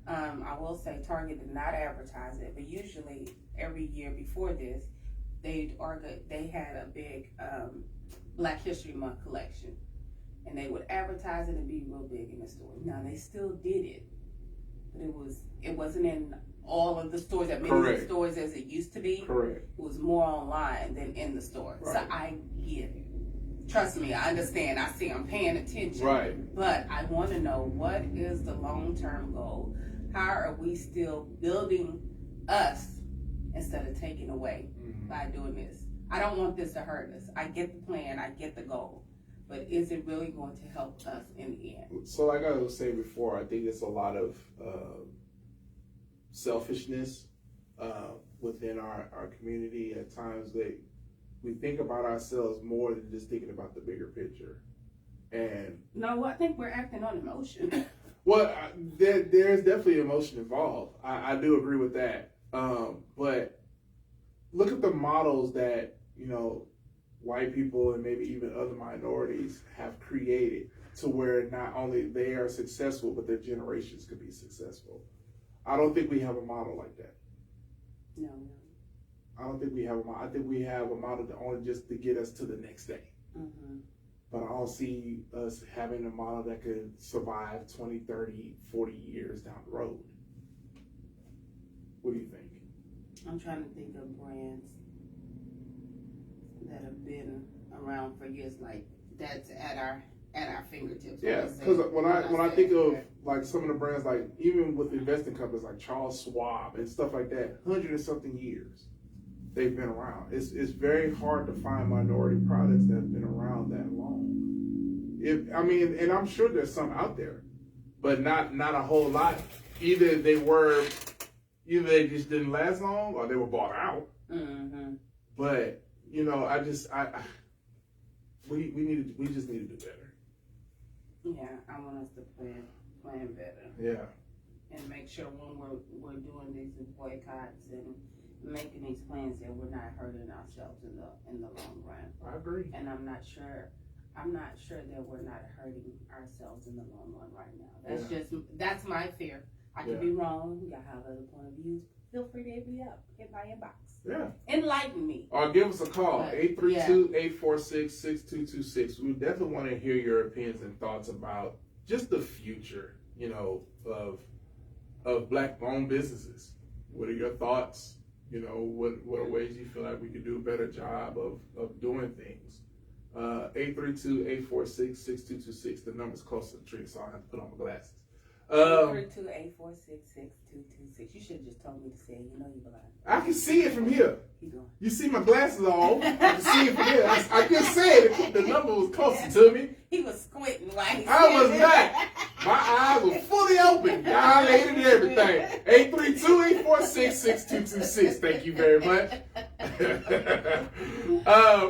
I will say Target did not advertise it, but usually every year before this, they had a big Black History Month collection, and they would advertise it and be real big in the stores. Now they still did it, but it wasn't in all of the stores, that many of the stores as it used to be.
Correct.
It was more online than in the store.
Right.
So I get it. Trust me, I understand. I see I'm paying attention.
Right.
But I want to know, what is the long-term goal? How are we still building us instead of taking away by doing this? I don't want this to hurt us. I get the plan. I get the goal. But is it really going to help us in the end?
So like I was saying before, I think it's a lot of selfishness within our community. At times we think about ourselves more than just thinking about the bigger picture. And
no, I think we're acting on emotion.
well, there's definitely emotion involved. I do agree with that. But look at the models that, you know, white people and maybe even other minorities have created to where not only they are successful, but their generations could be successful. I don't think we have a model like that.
No.
I don't think we have a model. I think we have a model that only just to get us to the next day. But I don't see us having a model that could survive 20, 30, 40 years down the road. What do you think?
I'm trying to think of brands that have been around for years, like that's at our fingertips.
Yeah, because when I think of like some of the brands, like even with investing companies like Charles Schwab and stuff like that, 100 and something years they've been around. It's very hard to find minority products that have been around that long. And I'm sure there's some out there, but not a whole lot. Either they just didn't last long, or they were bought out. But you know, we just need to do better.
Yeah, I want us to plan better.
Yeah.
And make sure when we're doing these boycotts and making these plans that we're not hurting ourselves in the long run.
I agree.
And I'm not sure that we're not hurting ourselves in the long run right now. That's my fear. I could be wrong. Y'all have other point of views. Feel free to hit me up. Hit my inbox.
Yeah.
Enlighten me.
Or give us a call, 832-846-6226. We definitely want to hear your opinions and thoughts about just the future, you know, of Black-owned businesses. What are your thoughts? You know, what are ways you feel like we could do a better job of doing things? 832-846-6226. The number's close to the tree, so I have to put on my glasses.
832-846-6226. You should have just told me to say it. You know you're blind.
I can see it from here.
Keep going.
You see my glasses on. I can see it from here. I just said the number was closer to me.
He was squinting while he said
I was
it.
not. My eyes were fully open. Dilated and everything. 832-846-6226. Thank you very much.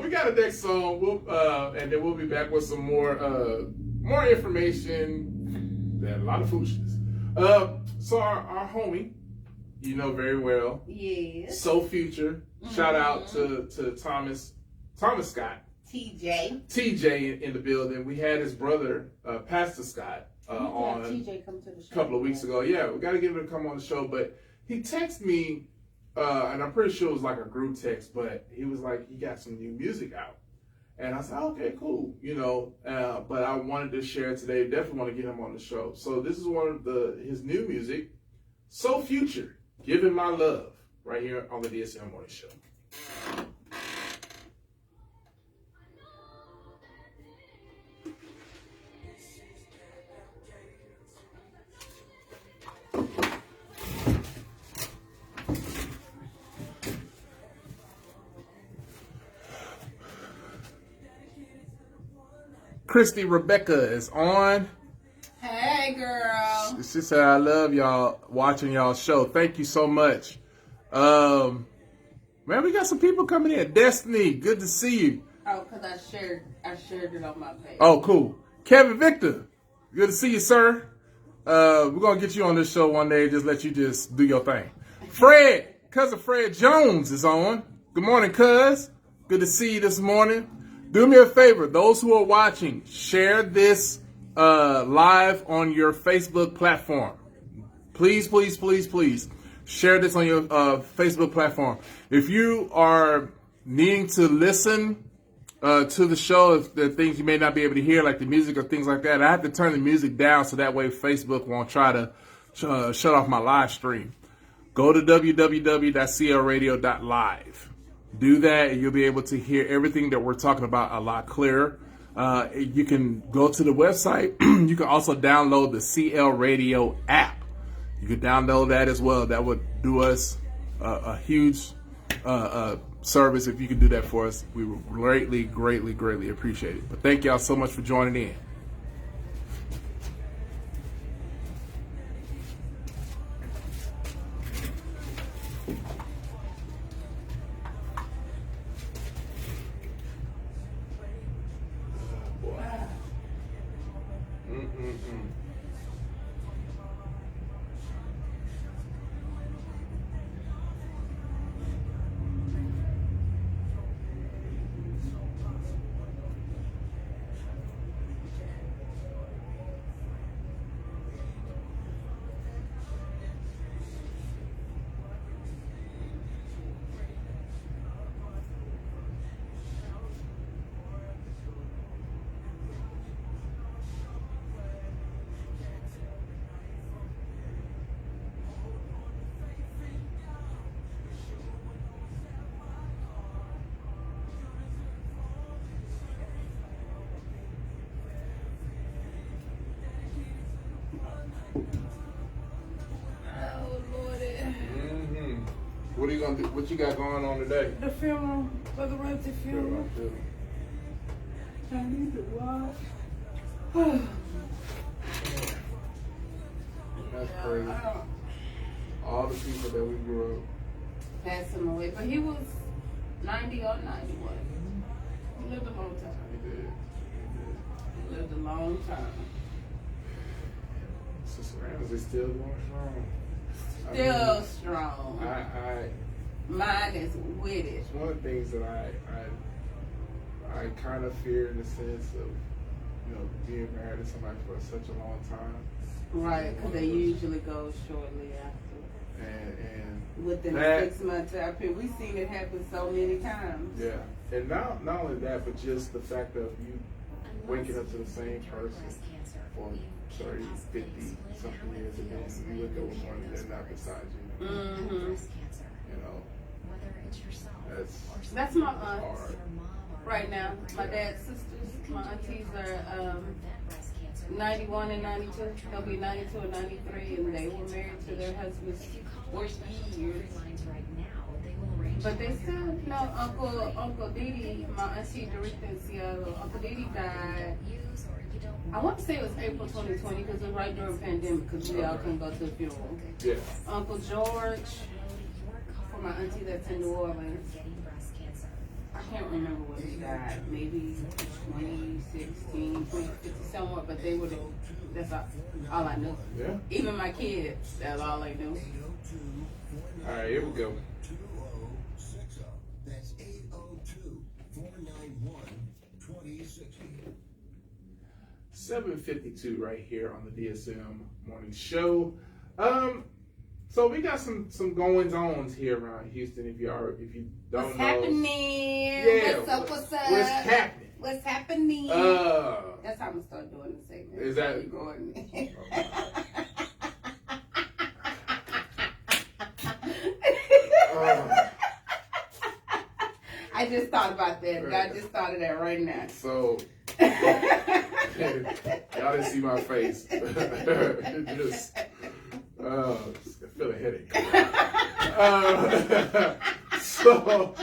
We got a next song, and then we'll be back with some more information and a lot of foolishness. So our homie, you know very well,
yes,
So Future. Shout out to Thomas Scott. TJ in the building. We had his brother, Pastor Scott, on
TJ come to the show
a couple of weeks ago. Yeah, we got to get him to come on the show. But he texted me, and I'm pretty sure it was like a group text, but he was like, he got some new music out. And I said, okay, cool. You know, but I wanted to share it today. Definitely want to get him on the show. So this is one of his new music, So Future, Giving My Love, right here on the DSM Morning Show. Christy Rebecca is on.
Hey, girl.
She said, I love y'all watching y'all show. Thank you so much. Man, we got some people coming in. Destiny, good to see you.
Oh, because I shared it on my page.
Oh, cool. Kevin Victor, good to see you, sir. We're going to get you on this show one day, just let you just do your thing. Cousin Fred Jones is on. Good morning, cuz. Good to see you this morning. Do me a favor, those who are watching, share this live on your Facebook platform. Please, please, please, please share this on your Facebook platform. If you are needing to listen to the show, if there are things you may not be able to hear, like the music or things like that, I have to turn the music down so that way Facebook won't try to shut off my live stream. Go to www.clradio.live. Do that, and you'll be able to hear everything that we're talking about a lot clearer. You can go to the website. You can also download the CL Radio app. You can download that as well. That would do us a huge service if you can do that for us. We would greatly, greatly, greatly appreciate it. But thank y'all so much for joining in. What are you gonna do? What you got going on today?
The funeral, Brother Ramsey funeral. I need to watch.
That's crazy. All the people that we grew up.
Passed him away, but he was 90 or 91. He lived a long time.
He did.
He lived a long time.
Sister Ramsey still going strong.
Still strong.
I
Mine is with it.
it's one of the things that I kind of fear in the sense of, you know, being married to somebody for such a long time.
Right, because they usually go shortly after.
And
Within
that,
a 6 month time period. We've seen it happen so many times.
yeah. And not only that, but just the fact of you waking up to the same person for 30, 50 something years, and then you look at one morning and they're not beside you.
Mm-hmm.
You know,
That's my aunt.
hard.
Right now, my dad's sisters, my aunties are 91 and 92. They'll be 92 and 93, and they were married to their husbands for years. But they still know Uncle Didi, my auntie Dorita in Seattle. Uncle Didi died. I want to say it was April 2020 because it was right during the pandemic because we all couldn't go to the funeral.
Yeah.
Uncle George, for my auntie that's in New Orleans. I can't remember when he died. Maybe 2016, 2015, somewhere. But they would. That's all I knew.
Yeah.
Even my kids, that's all they knew.
All right, here we go.
That's 802-491-2060.
7:52 right here on the DSM Morning Show. So we got some goings ons here around Houston. If you don't
What's
know,
happening?
Yeah,
What's up? What's up?
what's happening?
What's happening?
That's
how I'm gonna start doing the segment.
Is that-
you going? I just thought about that.
Right.
I just thought of that right now.
So y'all didn't see my face. Just, I feel a headache. So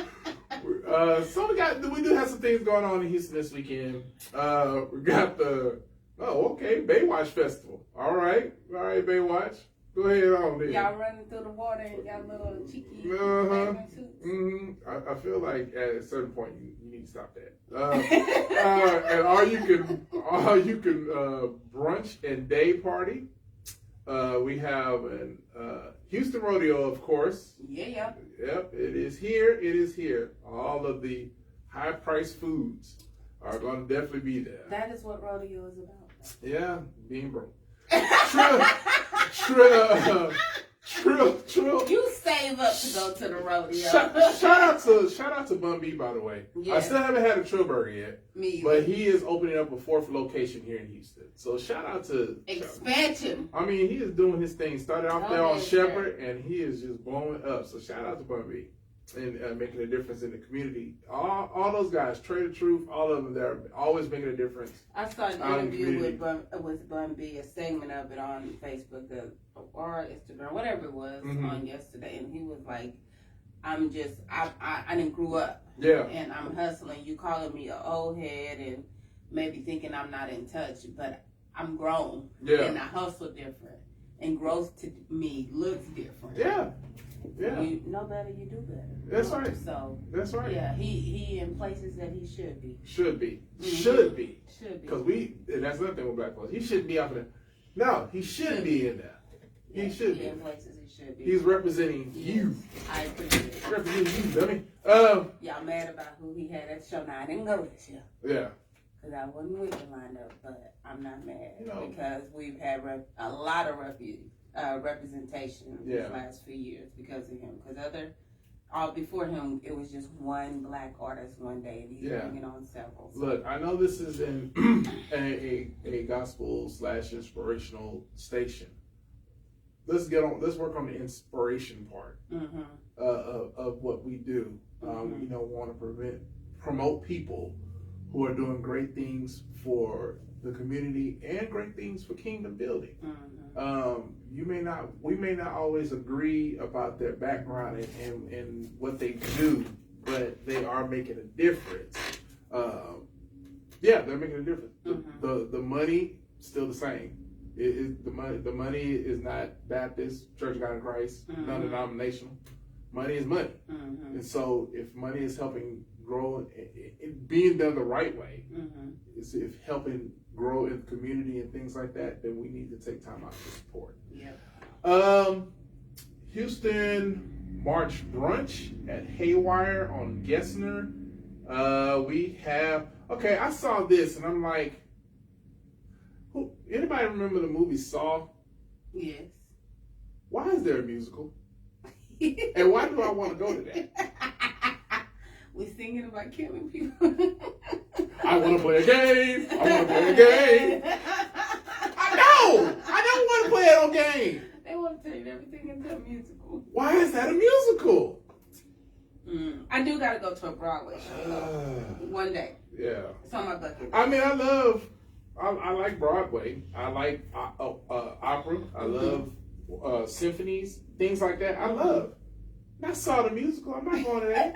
we do have some things going on in Houston this weekend. We got the Baywatch Festival. All right, Baywatch. Go ahead on then.
Y'all running through the water and got little cheeky bathing suits.
I feel like at a certain point you need to stop that. And all you can brunch and day party. We have an Houston Rodeo, of course.
Yeah.
Yep, it is here. All of the high-priced foods are going to definitely be there.
That is what rodeo is about.
Yeah, being broke. True.
You save up to go to the rodeo.
Shout out to Bun B, by the way.
Yeah.
I still haven't had a Trill Burger yet.
Me either.
But he is opening up a 4th location here in Houston. So shout out to
Expansion.
I mean, he is doing his thing. Started off there on
yeah,
Shepherd, and he is just blowing up. So shout out to Bun B and making a difference in the community. All those guys, Trader Truth, all of them, they're always making a difference.
I saw an
Out in the
interview
community.
with Bun B, a segment of it on Facebook or Instagram, whatever it was, on yesterday, and he was like, I didn't grow up.
Yeah.
And I'm hustling. You calling me an old head and maybe thinking I'm not in touch, but I'm grown.
Yeah.
And I hustle different. And growth to me looks different.
Yeah. Yeah.
You know better, you do better.
That's right.
So
That's right.
yeah, he in places that he should be.
Should be.
Mhm.
Should be.
Should be.
Because and that's another thing with black folks. He shouldn't be out there. No, he should be in there. He
Yeah,
should
he
be.
in places he should be.
He's representing you.
I appreciate it.
Representing you, dummy.
Y'all mad about who he had at the show. Now I didn't go this year.
Yeah.
Because I wasn't with the lineup, but I'm not mad
You know.
because we've had a lot of representation
Yeah.
these last few years because of him. Because before him, it was just one black artist one day, and he's
Yeah.
bringing on several. So.
Look, I know this is in a gospel / inspirational station. Let's work on the inspiration part
Mm-hmm.
of what we do. We want to promote people who are doing great things for the community and great things for kingdom building.
Mm-hmm.
We may not always agree about their background and what they do, but they are making a difference. They're making a difference.
Mhm.
The money still the same. The money is not Baptist, Church of God in Christ, non-denominational. Money is money.
Mm-hmm.
And so if money is helping grow, it being done the right way,
Mm-hmm.
if helping grow in the community and things like that, then we need to take time out to support.
Yep.
Houston March Brunch at Haywire on Gessner. I saw this and I'm like, anybody remember the movie Saw?
Yes.
Why is there a musical? And why do I want to go to that?
We're singing about killing people.
I want to play a game. I want to play a game. I don't want to play a game.
They want to turn everything into a musical.
Why is that a musical?
I do got to go to a Broadway show one day.
Yeah.
It's on my bucket.
I mean, I like Broadway. I like opera. I love symphonies, things like that. I love. I saw the musical. I'm not going to that.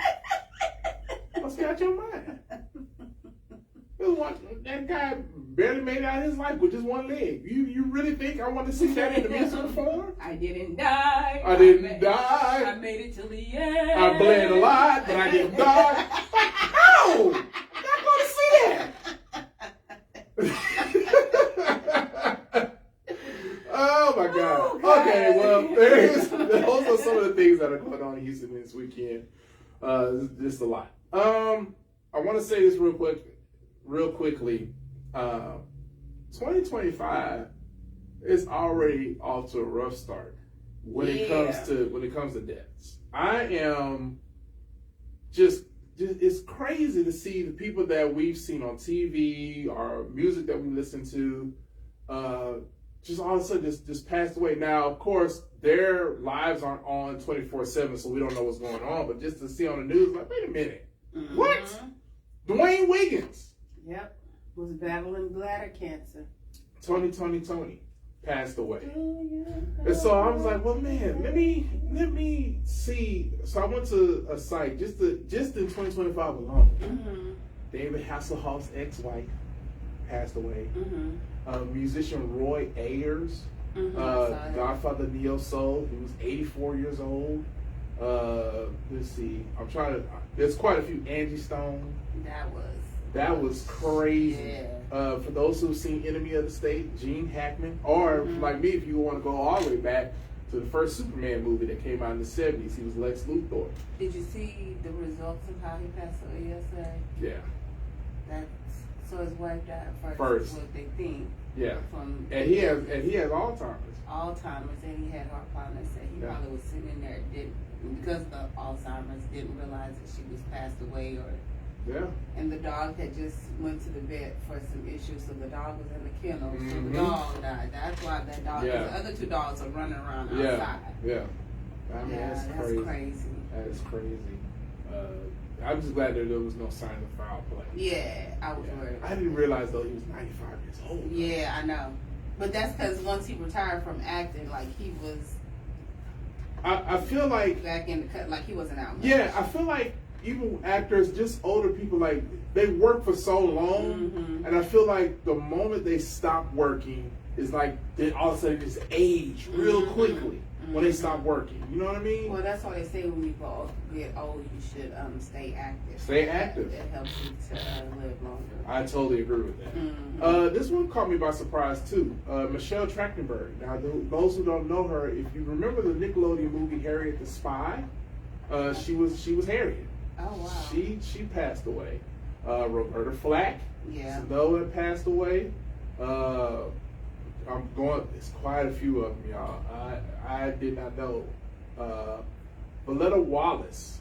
What's got your mind? That guy barely made it out of his life with just one leg. You really think I want to see that in the musical form?
I didn't die.
I didn't die.
I made it till the end.
I bled a lot, but I didn't die. No! I'm not going to see that. Oh my God.
God.
Okay, well, those are some of the things that are going on in Houston this weekend. Just a lot. I want to say this real quickly. 2025 is already off to a rough start when it comes to deaths. I am just it's crazy to see the people that we've seen on TV or music that we listen to, just all of a sudden just passed away. Now, of course, their lives aren't on 24/7, so we don't know what's going on. But just to see on the news, like, wait a minute, what? Dwayne Wiggins,
Yep, was battling bladder cancer.
Tony passed away. And so I was like, well, man, let me see. So I went to a site just in 2025 alone. David Hasselhoff's ex-wife passed away. Musician Roy Ayers, Godfather Neo Soul, he was 84 years old. Let's see, there's quite a few. Angie Stone. That was crazy.
Yeah.
For those who've seen Enemy of the State, Gene Hackman, or like me, if you want to go all the way back to the first Superman movie that came out in the 70s, he was Lex Luthor.
Did you see the results of how he passed away yesterday?
Yeah.
That's So his wife died first.
First.
Is what they think.
Yeah.
From
And he has Alzheimer's.
Alzheimer's, and he had heart problems. Said he
Yeah.
probably was sitting there, because of the Alzheimer's, didn't realize that she was passed away,
Yeah.
and the dog had just went to the vet for some issues, so the dog was in the kennel, so
Mhm.
the dog died. That's why that dog.
Yeah.
The other two dogs are running around
Yeah.
outside.
Yeah. I mean,
Yeah,
that's
that's
crazy.
crazy.
That is crazy. I'm just glad that there was no sign of foul play.
Yeah, I was worried.
I didn't realize though he was 95 years old.
Yeah, I know. But that's because once he retired from acting, like he was
I feel like,
back in the cut, like he wasn't out much.
yeah, I feel like even actors, just older people, like they work for so long,
Mhm.
and I feel like the moment they stop working is like they all of a sudden just age real
Mhm.
quickly when they
Mhm.
stop working. You know what I mean?
Well, that's why they say when you get old, you should stay active.
Stay active.
It helps you to live longer.
I totally agree with that.
Mhm.
This one caught me by surprise too. Michelle Trachtenberg. Now, those who don't know her, if you remember the Nickelodeon movie Harriet the Spy, she was Harriet.
Oh wow.
She passed away. Roberta Flack.
Yeah.
Noah passed away. I'm going. It's quite a few of them, y'all. I did not know. Valletta Wallace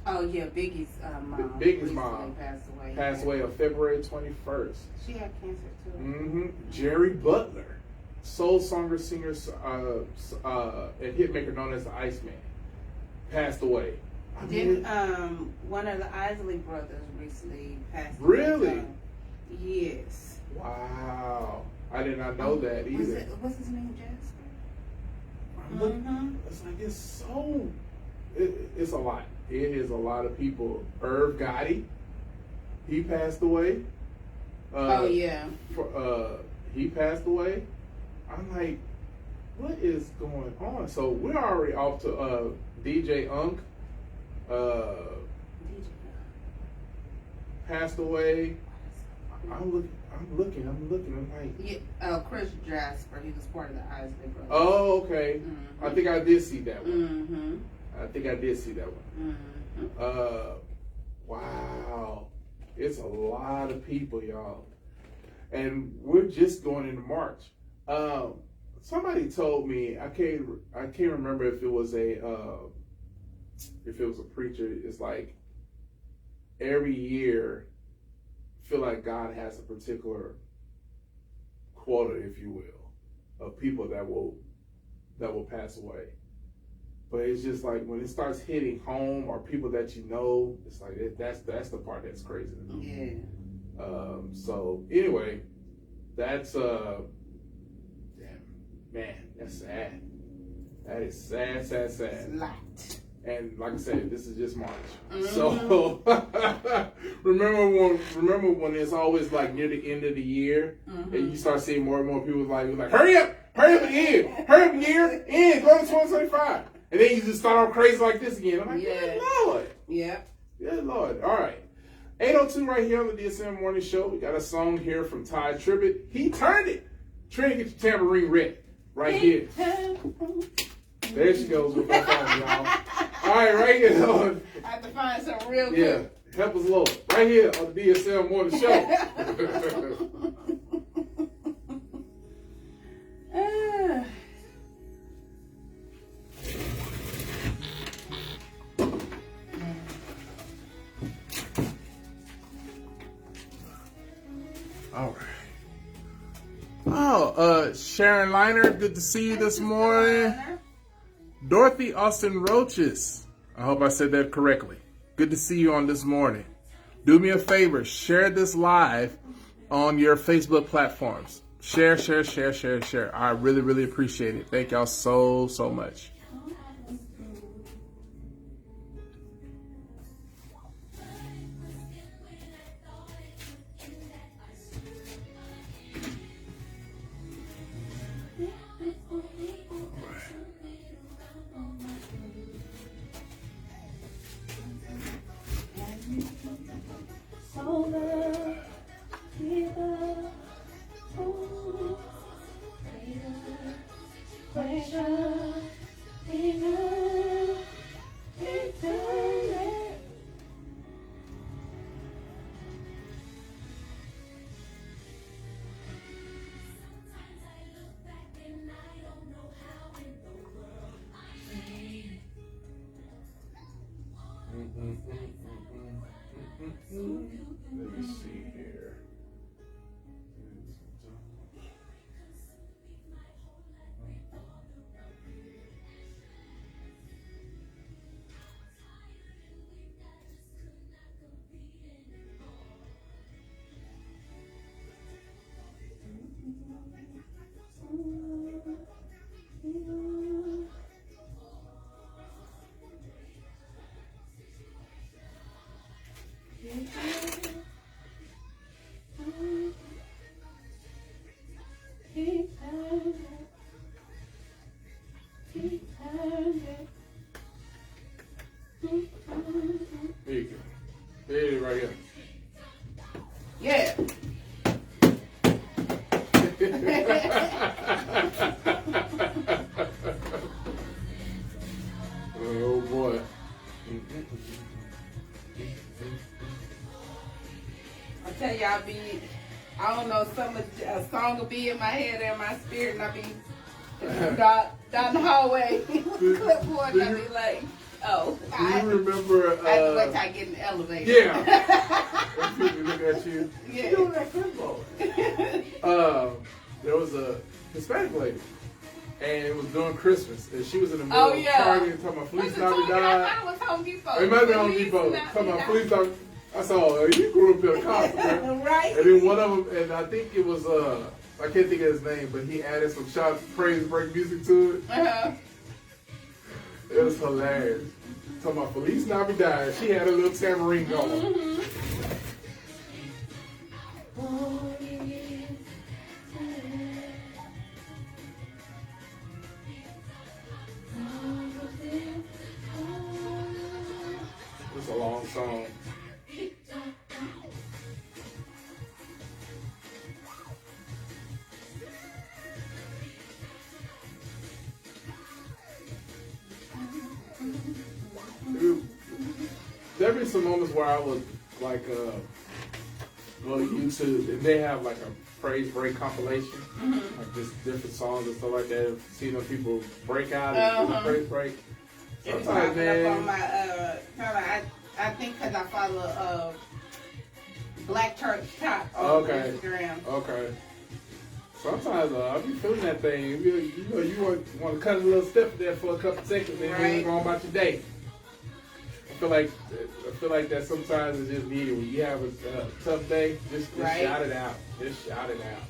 Oh yeah, Biggie's mom.
Biggie's
recently
mom
passed away.
on February 21st.
She had cancer too.
Mm-hmm. Jerry Butler, soul singer, and hitmaker known as the Iceman, passed away. I mean,
Didn't one of the Isley brothers recently passed away?
Really?
Yes.
wow, I did not know that either.
What's his name, Jasper?
I'm looking-
Mhm.
It's like it's a lot. It is a lot of people. Irv Gotti, he passed away.
Oh yeah.
He passed away. I'm like, what is going on? So we're already off to DJ Unk. Passed away. I'm looking. I'm like,
Yeah, Chris Jasper. He was part of the Isley brothers.
oh, okay.
Mhm.
I think I did see that one.
Mm-hmm.
I think I did see that one.
Mm-hmm.
Wow. It's a lot of people, y'all. And we're just going into March. Somebody told me, I can't remember if it was a preacher. It's like every year, I feel like God has a particular quota, if you will, of people that will pass away. But it's just like when it starts hitting home or people that you know, it's like that's the part that's crazy to me.
Yeah.
So anyway, that's damn, man, that's sad. That is sad.
It's a lot.
And like I said, this is just March.
Mhm.
So remember when it's always like near the end of the year, and you start seeing more and more people like hurry up and year end, go to 2025. And then you just start off crazy like this again. I'm like, good Lord.
Yeah.
Good Lord. All right. 8:02 right here on the DSM Morning Show. We got a song here from Ty Tribbett. He turned it. Trina, get your tambourine ready. Right here. There she goes with my phone, y'all. All right here.
I have to find something real
Yeah.
quick.
Help us, Lord. Right here on the DSM Morning Show. All right. Oh, Sharon Liner, good to see you this morning. Dorothy Austin Roaches, I hope I said that correctly. Good to see you on this morning. Do me a favor, share this live on your Facebook platforms. Share. I really, really appreciate it. Thank y'all so much. Here you go. Here it is right here.
Yeah.
Oh boy.
I tell you, I don't know, a song will be in my head and my spirit, and I be down the hallway with a clipboard, and I be like, oh,
Do you remember?
I have to wait till I get in the elevator.
Yeah. When people look at you,
Yeah.
you doing that clipboard. There was a Hispanic lady, and it was during Christmas, and she was in the middle
Oh,
of
yeah.
Target talking about Feliz
Was it Target? I
Navidad.
thought it was Home Depot.
It might have been Home
Feliz
Depot.
Navidad.
Talking about Feliz Navidad. I saw you grew up in a concert.
Right.
And then one of them, and I think it was I can't think of his name, but he added some shout praise break music to it.
Uh-huh.
It was hilarious. Talking about Feliz Navidad. She had a little tambourine going. It's a long song. There be some moments where I would like go to YouTube and they have like a praise break compilation, like just different songs and stuff like that. See them people break out and do the praise break.
It's
Sometimes,
popping up on
man.
my, I think because I follow Black Church Top on
Okay.
Instagram.
Okay. Sometimes I be feeling that thing. You know, you want to cut a little step there for a couple seconds, and then you go on about your day. I feel like that sometimes is just needed when you have a tough day. Just shout it out. Just shout it out.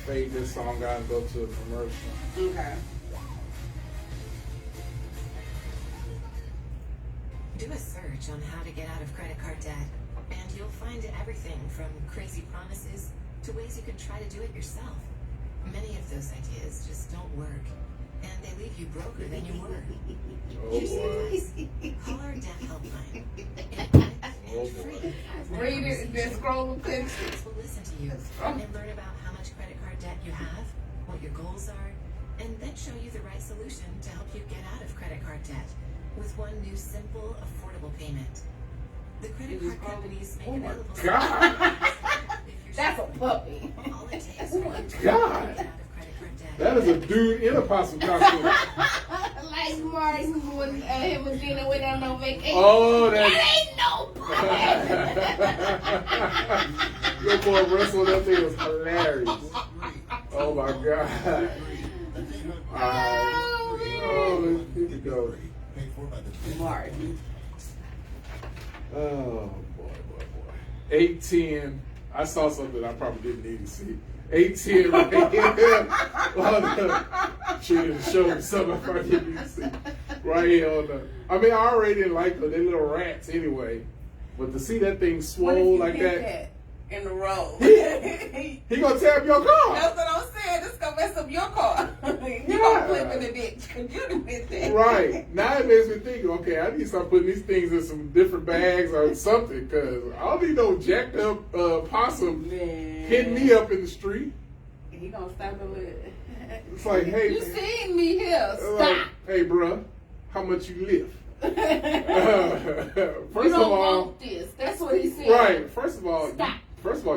Fade this song out and go to a commercial.
Okay.
Do a search on how to get out of credit card debt. into everything from crazy promises to ways you can try to do it yourself. Many of those ideas just don't work, and they leave you broker than you were. Here's some advice. Call our debt helpline. It's free.
Read it and then scroll the pictures.
Experts will listen to you and learn about how much credit card debt you have, what your goals are, and then show you the right solution to help you get out of credit card debt with one new simple, affordable payment. The credit card companies make available.
God.
That's a puppy.
All it takes for you to
God.
get out of credit card debt.
That is a dude in a possum costume.
Like Martin when him and Gina went on no vacation.
Oh, that
ain't no puppy.
Your boy Russell, that thing was hilarious. Oh my God. Alright. Oh, here we go.
Martin.
Oh boy. 810. I saw something I probably didn't need to see. 810 right here. She didn't show me something I probably didn't need to see. Right here on the. I mean, I already didn't like them. They're little rats anyway. But to see that thing
What if
swole
you
like
hit
that.
in the road?
He gonna tear up your car.
That's what I'm saying. This gonna mess up your car. You
Yeah.
gonna flip in the ditch because you done did that.
Right. Now it makes me think, okay, I need to start putting these things in some different bags or something, because I don't need no jacked up possum
Man.
hitting me up in the street.
He gonna stop and look.
It's like, hey,
You
man.
seen me here.
Like,
Stop.
hey, bruh, how much you live?
You
First
don't
of all,
want this. That's what he said.
right. First of all,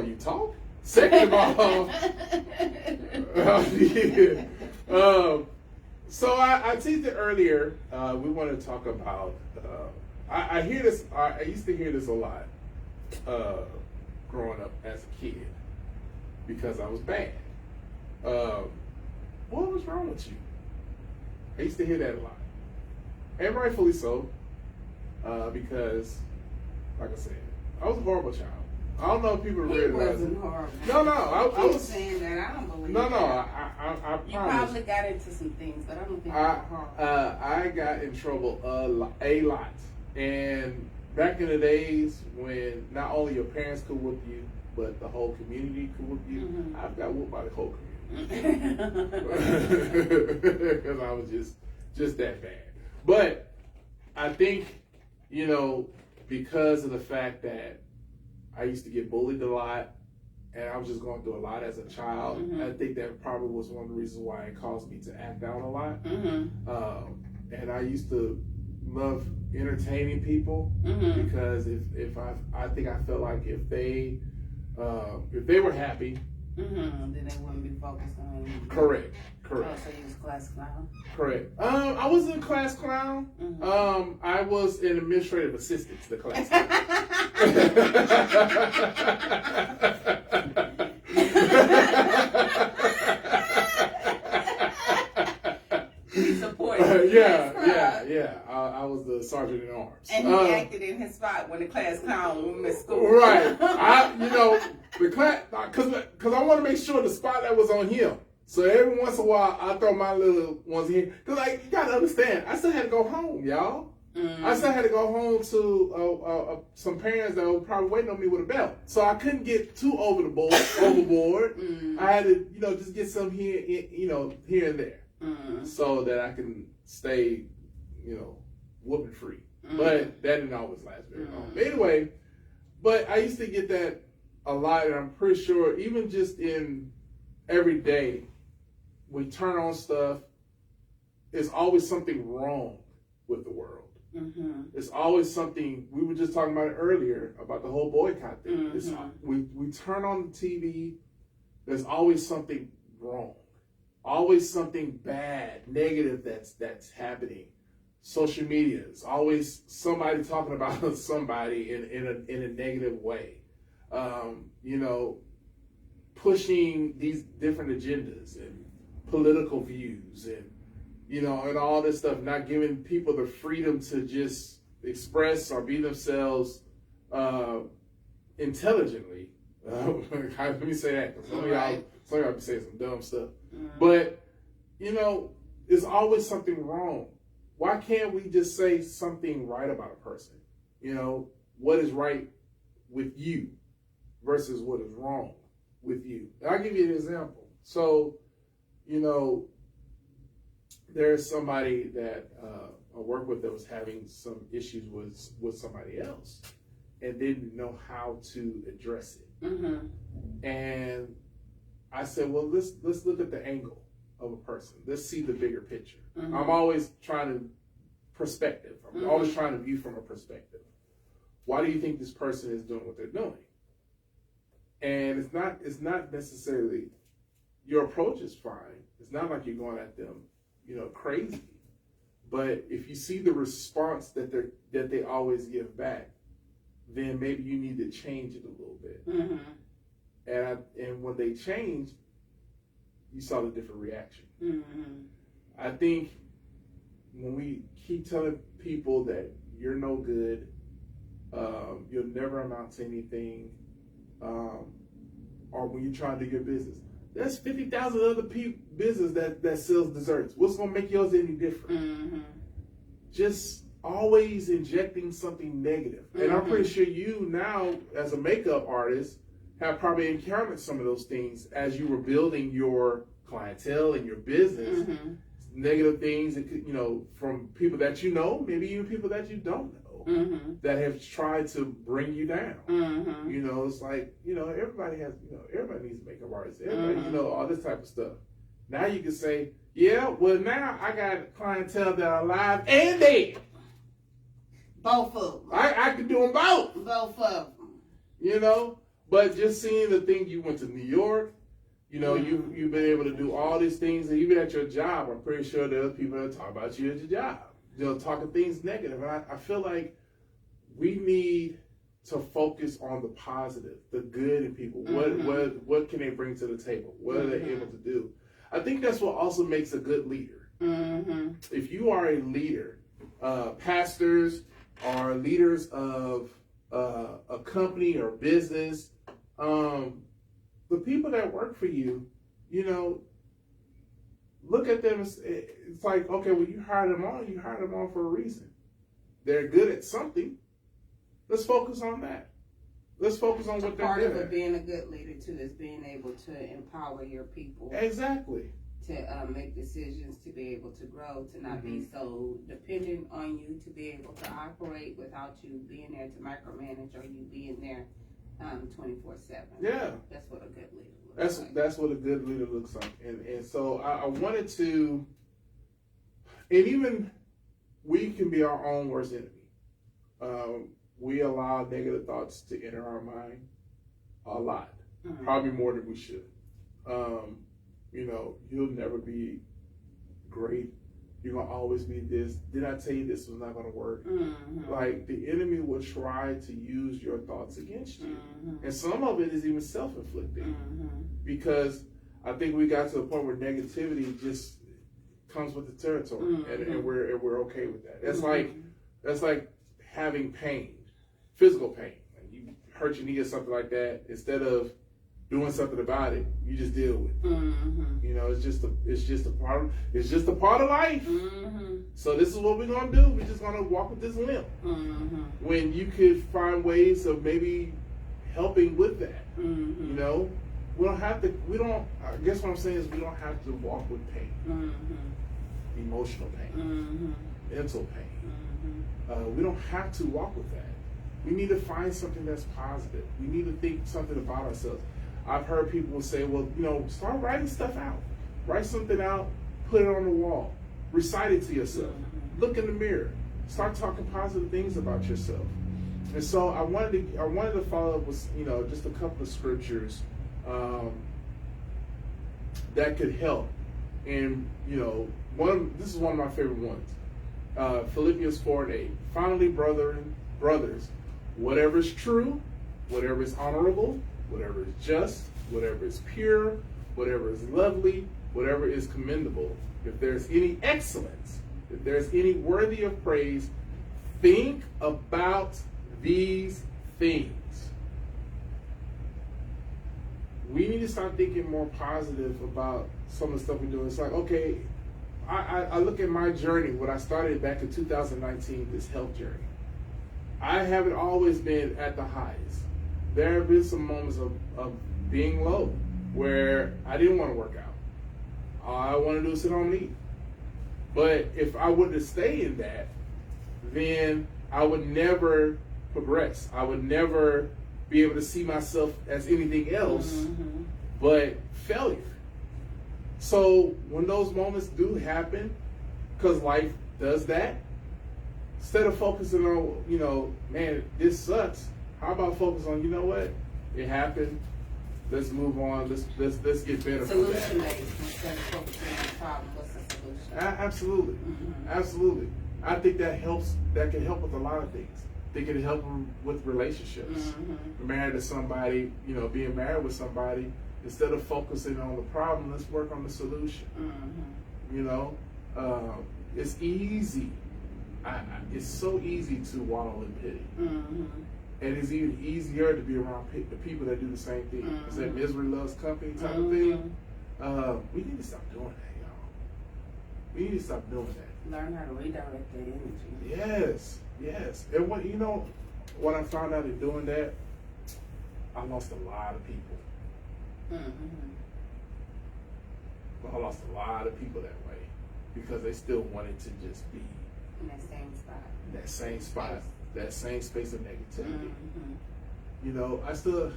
you talk. Second of all, so I teased it earlier. We want to talk about. I hear this. I used to hear this a lot growing up as a kid because I was bad. What was wrong with you? I used to hear that a lot, and rightfully so, because, like I said, I was a horrible child. I don't know if people
He
realize it.
wasn't horrible.
No, I
Keep
was
saying that. I don't believe
no.
that.
I
You
promise.
probably got into some things, but I don't think you were horrible.
I got in trouble a lot, and back in the days when not only your parents could whoop you, but the whole community could whoop you.
Mhm.
I've got whooped by the whole community because I was just that bad. But I think, because of the fact that I used to get bullied a lot, and I was just going through a lot as a child.
Mhm.
I think that probably was one of the reasons why it caused me to act out a lot.
Mm-hmm.
And I used to love entertaining people
Mm-hmm.
because if I think I felt like if they were happy,
Mm-hmm. Then they wouldn't be focused on you.
correct.
Oh, so you was class clown.
Correct. I wasn't a class clown.
Mhm.
I was an administrative assistant to the class.
He supported
yeah. I was the sergeant in arms.
And he acted in his spot when the class clown would miss school.
Right. The class, because I want to make sure the spotlight was on him. So every once in a while, I throw my little ones here. Because, you got to understand, I still had to go home, y'all.
Mm.
I still had to go home to some parents that were probably waiting on me with a belt. So I couldn't get too overboard.
Mm.
I had to, just get some here, here and there.
Mm.
So that I can stay, whooping free.
Mm.
But that didn't always last very long. But anyway, I used to get that a lot, and I'm pretty sure even just in every day, we turn on stuff, there's always something wrong with the world.
Mm-hmm.
It's always something. We were just talking about it earlier about the whole boycott thing.
Mm-hmm.
We turn on the TV, there's always something wrong. Always something bad, negative that's happening. Social media is always somebody talking about somebody in a negative way. Pushing these different agendas and political views and all this stuff, not giving people the freedom to just express or be themselves intelligently. Let me say that, because some of y'all be saying some dumb stuff. But, there's always something wrong. Why can't we just say something right about a person? What is right with you? versus what is wrong with you. And I'll give you an example. So, there's somebody that I work with that was having some issues with somebody else and didn't know how to address it.
Mm-hmm.
And I said, well, let's look at the angle of a person. Let's see the bigger picture.
Mm-hmm.
I'm always trying to perspective. I'm always trying to view from a perspective. Why do you think this person is doing what they're doing? And it's not necessarily your approach is fine. It's not like you're going at them, crazy. But if you see the response that they always give back, then maybe you need to change it a little bit.
Mm-hmm.
And when they changed, you saw the different reaction.
Mm-hmm.
I think when we keep telling people that you're no good, you'll never amount to anything, or when you're trying to do your business, there's 50,000 other business that sells desserts. What's going to make yours any different?
Mm-hmm.
Just always injecting something negative. And I'm pretty sure you now, as a makeup artist, have probably encountered some of those things as you were building your clientele and your business.
Mm-hmm.
Negative things that could, from people that you know, maybe even people that you don't know, that have tried to bring you down.
Mm-hmm.
It's like, everybody has, everybody needs a makeup artist. Everybody, all this type of stuff. Now you can say, yeah, well, now I got clientele that are alive and dead.
Both of them.
I can do them both.
Both of them.
But just seeing the thing, you went to New York, you've been able to do all these things, and even at your job, I'm pretty sure there are people that talk about you at your job, talking things negative. And I feel like we need to focus on the positive, the good in people. What can they bring to the table? What are they able to do? I think that's what also makes a good leader. If you are a leader, pastors are leaders of a company or business, the people that work for you, look at them. It's like, okay, well, you hired them on for a reason. They're good at something. Let's focus on that. Let's focus on what they're
Part
good
of it
at.
being a good leader too is being able to empower your people
Exactly.
to make decisions, to be able to grow, to not be so dependent on you, to be able to operate without you being there to micromanage or you being there 24/7.
Yeah.
That's what a good leader looks like.
That's what a good leader looks like. And so I wanted to, and even we can be our own worst enemy. We allow negative thoughts to enter our mind a lot, probably more than we should. You'll never be great. You're going to always be this. Did I tell you this was not going to work? Like, the enemy will try to use your thoughts against you. And some of it is even self-inflicted. Because I think we got to a point where negativity just comes with the territory. And we're okay with that. That's like having pain, physical pain. Like you hurt your knee or something like that, instead of doing something about it, you just deal with it. It's just a part of life. So this is what we're gonna do. We're just gonna walk with this limp. When you could find ways of maybe helping with that. We don't have to. I guess what I'm saying is we don't have to walk with pain, emotional pain, mental pain. We don't have to walk with that. We need to find something that's positive. We need to think something about ourselves. I've heard people say, well, start writing stuff out. Write something out, put it on the wall, recite it to yourself, look in the mirror, start talking positive things about yourself. And so I wanted to follow up with, just a couple of scriptures that could help. And, this is one of my favorite ones. Philippians 4:8. Finally, brothers, whatever is true, whatever is honorable, whatever is just, whatever is pure, whatever is lovely, whatever is commendable, if there's any excellence, if there's any worthy of praise, think about these things. We need to start thinking more positive about some of the stuff we're doing. It's like, okay, I look at my journey, what I started back in 2019, this health journey. I haven't always been at the highest. there have been some moments of being low where I didn't want to work out. All I want to do is sit home and eat. But if I would have stayed in that, then I would never progress. I would never be able to see myself as anything else but failure. So when those moments do happen, because life does that, instead of focusing on, man, this sucks, how about focus on, you know what? It happened. Let's move on. Let's get better from that.
Solution based instead of focusing on the problem. What's the solution?
Absolutely. Absolutely. I think that helps. That can help with a lot of things. They can help with relationships. Married to somebody, being married with somebody, instead of focusing on the problem, let's work on the solution. It's easy. It's so easy to wallow in pity. And it's even easier to be around the people that do the same thing. It's that misery loves company type of thing. We need to stop doing that, y'all. We need to stop doing that.
Learn how to redirect that energy.
Yes. And what I found out in doing that, I lost a lot of people. I lost a lot of people that way because they still wanted to just be
In that same spot.
that same space of negativity. I still,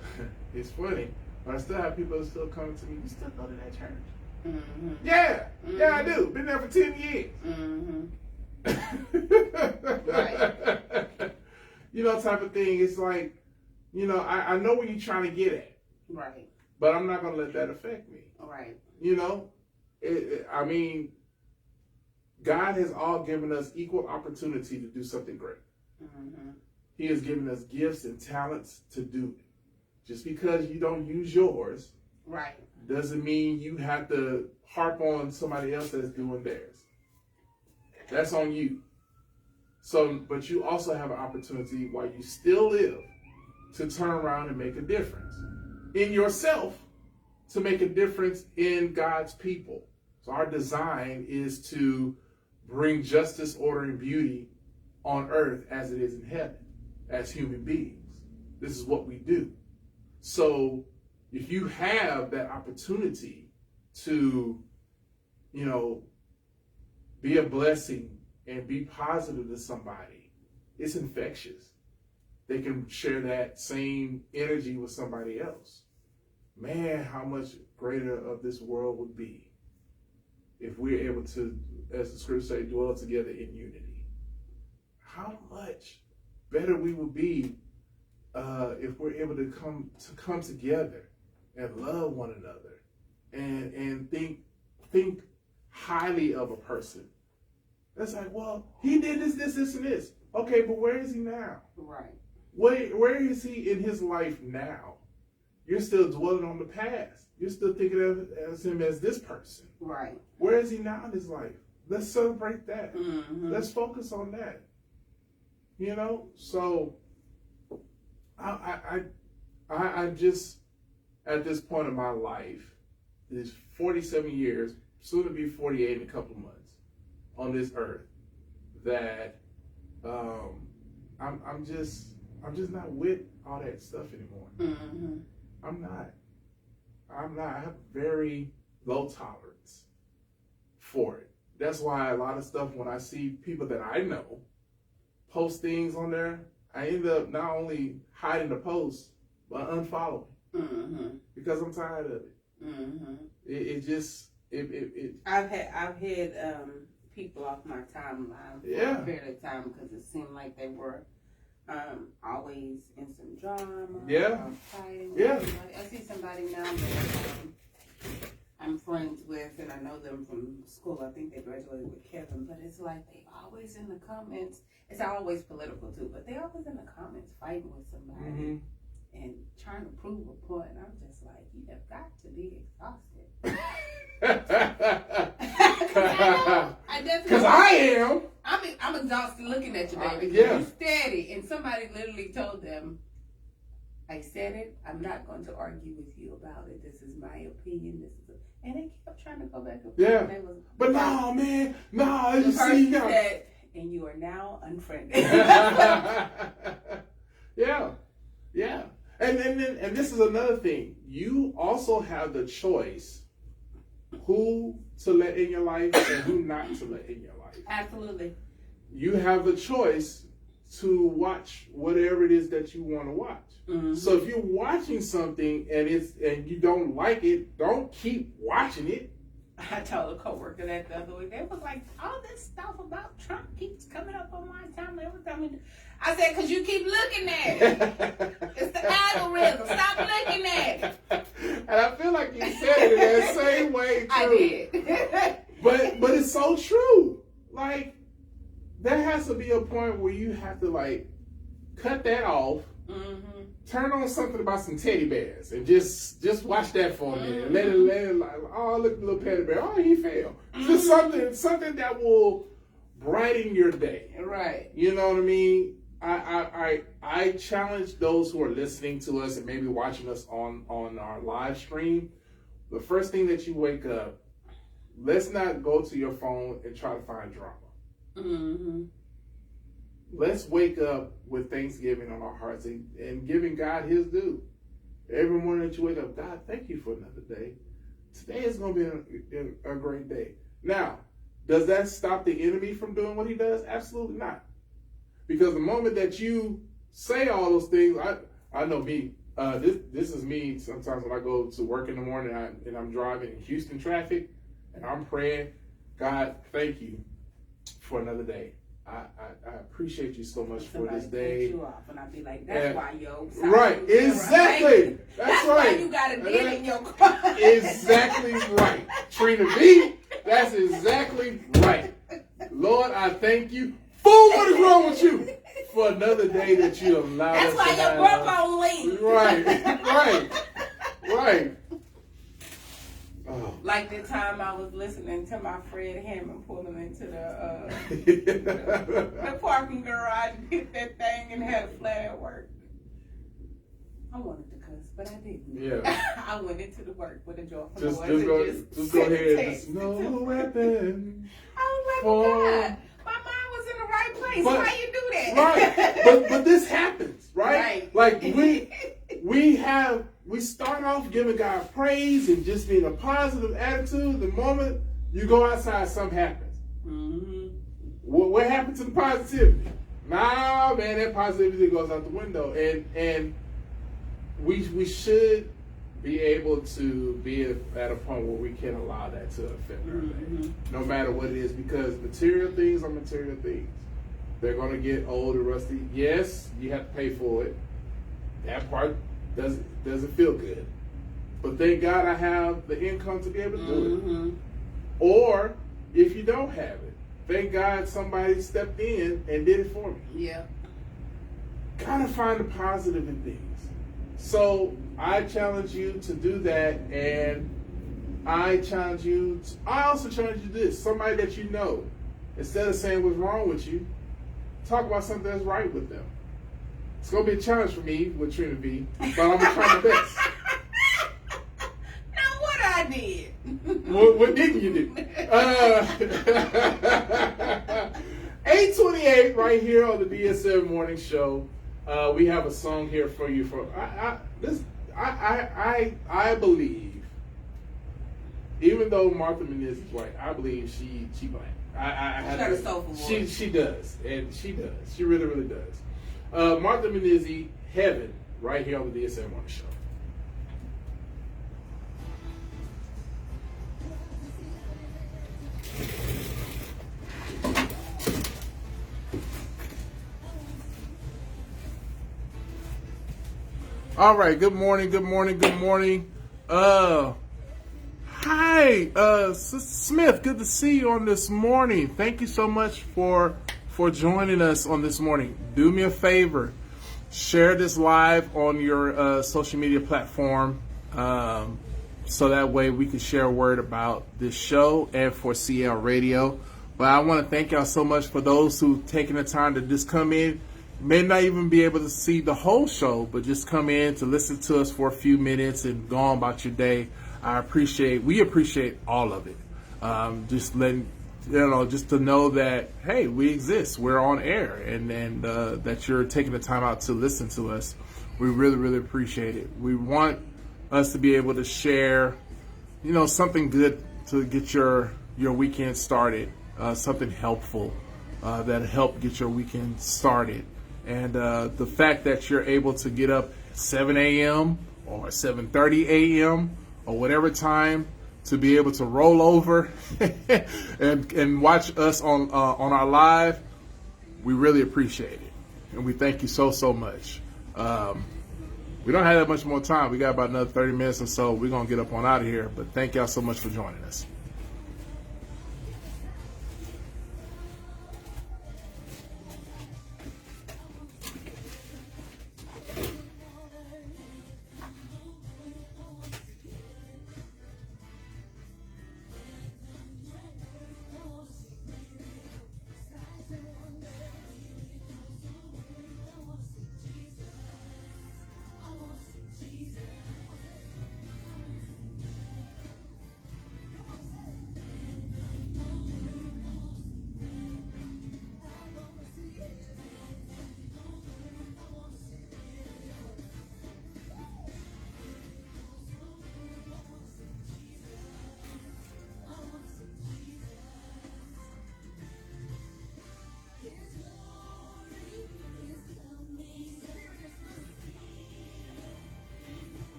it's funny, but I still have people that still come to me, you still go to that church? Yeah, I do. Been there for 10 years.
Right.
Type of thing. It's like, I know where you're trying to get at.
Right.
But I'm not going to let that affect me.
Right.
God has all given us equal opportunity to do something great. He has given us gifts and talents to do it. Just because you don't use yours,
Right.
doesn't mean you have to harp on somebody else that's doing theirs. That's on you. But you also have an opportunity while you still live to turn around and make a difference in yourself, to make a difference in God's people. So our design is to bring justice, order, and beauty on earth as it is in heaven, as human beings. This is what we do. So if you have that opportunity to, be a blessing and be positive to somebody, it's infectious. They can share that same energy with somebody else. Man, how much greater of this world would be if we're able to, as the scriptures say, dwell together in unity. How much better we would be if we're able to come together and love one another and think highly of a person. That's like, well, he did this, and this. Okay, but where is he now?
Right.
Where is he in his life now? You're still dwelling on the past. You're still thinking of him as this person.
Right.
Where is he now in his life? Let's celebrate that.
Mm-hmm.
Let's focus on that. You know, so I just at this point in my life, it's 47 years, soon to be 48 in a couple months on this earth, that I'm just not with all that stuff anymore.
Mm-hmm.
I'm not. I have very low tolerance for it. That's why a lot of stuff, when I see people that I know post things on there, I end up not only hiding the post, but unfollowing.
Mm-hmm.
Because I'm tired of it.
Mm-hmm.
I've
had people off my timeline for
Yeah.
a period of time because it seemed like they were always in some drama.
Yeah.
Fighting.
Yeah.
I see somebody now that I'm friends with, and I know them from school. I think they graduated with Kevin, but it's like they always in the comments. It's always political too, but they always in the comments fighting with somebody.
Mm-hmm.
And trying to prove a point. And I'm just like, you have got to be exhausted. I definitely.
Because I am.
I'm exhausted looking at you, baby.
Yeah.
You're steady. And somebody literally told them, I said it. I'm not going to argue with you about it. This is my opinion. And they kept trying to go back and forth.
Yeah.
And they was,
But no, man. No,
the
you see,
person
yeah.
said, and you are now unfriended.
Yeah. And this is another thing. You also have the choice who to let in your life and who not to let in your life.
Absolutely.
You have the choice to watch whatever it is that you want to watch.
Mm-hmm.
So if you're watching something and you don't like it, don't keep watching it.
I told a coworker that the other week. They was like, all this stuff about Trump keeps coming up on my timeline every time. I said, because you keep looking at it. It's the algorithm. Stop looking at it.
And I feel like you said it in that same way too.
I did.
But it's so true. Like, there has to be a point where you have to like cut that off.
Mm-hmm.
Turn on something about some teddy bears and just watch that for a minute. And let it like, oh, look at the little teddy bear. Oh, he fell. Just something that will brighten your day.
Right.
You know what I mean? I challenge those who are listening to us and maybe watching us on our live stream. The first thing that you wake up, let's not go to your phone and try to find drama.
Mm-hmm.
Let's wake up with Thanksgiving on our hearts and giving God his due. Every morning that you wake up, God, thank you for another day. Today is going to be a great day. Now, does that stop the enemy from doing what he does? Absolutely not. Because the moment that you say all those things, I know me, this is me sometimes when I go to work in the morning and I'm driving in Houston traffic and I'm praying, God, thank you for another day. I appreciate you so much for this day.
You off, and I'd be like, that's why yo.
Right, exactly. That's right.
Why you gotta get in your car.
Exactly right. Trina B, that's exactly right. Lord, I thank you. Fool, what is wrong with you? For another day that you allowed
That's
us
why
to
your
have.
broke on leave.
Right. Oh.
Like the time I was listening to my Fred Hammond pulling into the parking garage and hit that thing and had a flat at work. I wanted to cuss, but I didn't.
Yeah.
I went into the work with a joyful
Just
noise
go
and
ahead and
text.
just no weapon.
I was like,
Oh.
God, my mind was in the right place.
But-
Why you do that?
Right. But this happens, right?
Right.
Like we start off giving God praise and just being a positive attitude. The moment you go outside, something happens.
Mm-hmm.
What happened to the positivity? Nah, man, that positivity goes out the window. And we should be able to be at a point where we can allow that to affect our day, no matter what it is, because material things are material things. They're going to get old and rusty. Yes, you have to pay for it. That part doesn't feel good. But thank God I have the income to be able to do it. Or if you don't have it, thank God somebody stepped in and did it for me.
Yeah.
Gotta find the positive in things. So I challenge you to do that, and I also challenge you to this. Somebody that you know, instead of saying what's wrong with you, talk about something that's right with them. It's gonna be a challenge for me with Trina B, but I'm gonna try my best.
Now what I did?
What didn't you do? 8:28 right here on the DSM Morning Show. We have a song here for you. I believe, even though Martha Menezes is white, I believe she black.
She got a soulful voice.
She does, and she does. She really, really does. Martha Menezes, Heaven, right here on the DSM Morning Show. All right, good morning. Hi, Smith, good to see you on this morning. Thank you so much for joining us on this morning. Do me a favor, share this live on your social media platform, so that way we can share a word about this show and for CL Radio. But I want to thank y'all so much for those who've taken the time to just come in. May not even be able to see the whole show, but just come in to listen to us for a few minutes and go on about your day. We appreciate all of it. Just letting, just to know that, hey, we exist, we're on air, and that you're taking the time out to listen to us. We really, really appreciate it. We want us to be able to share, something good to get your weekend started, something helpful that'll help get your weekend started. And the fact that you're able to get up at 7 a.m. or 7:30 a.m. or whatever time to be able to roll over and watch us on our live, we really appreciate it. And we thank you so, so much. We don't have that much more time. We got about another 30 minutes or so. We're going to get up on out of here. But thank y'all so much for joining us.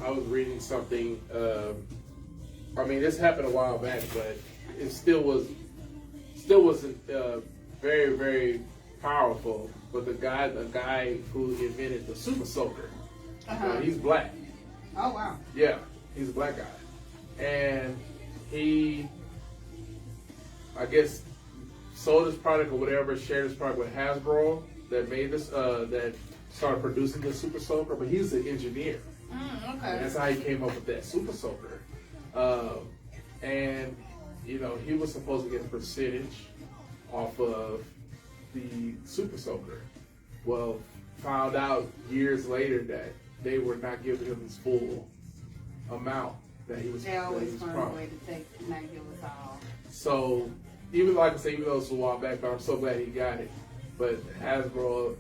I was reading something. This happened a while back, but it still wasn't very, very powerful. But the guy who invented the Super Soaker, he's black.
Oh wow.
Yeah, he's a black guy, and he, I guess, sold his product or whatever, shared his product with Hasbro that made this, that started producing the Super Soaker. But he's an engineer.
Okay.
And that's how he came up with that Super Soaker. And, he was supposed to get a percentage off of the Super Soaker. Well, found out years later that they were not giving him his full amount that he was
They always
promised.
find a way to not give us all.
So, even though it was a while back, but I'm so glad he got it. But Hasbro,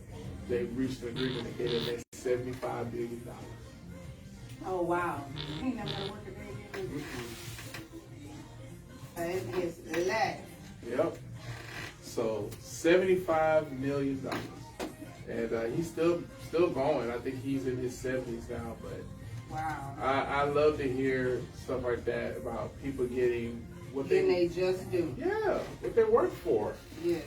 they reached an agreement and gave him that $75 billion.
Oh wow. He ain't never gonna work a day again. It's relaxed.
Yep. So $75 million, and he's still going. I think he's in his 70s now. But
Wow.
I love to hear stuff like that about people getting what
Then they just do.
what they work for.
Yes.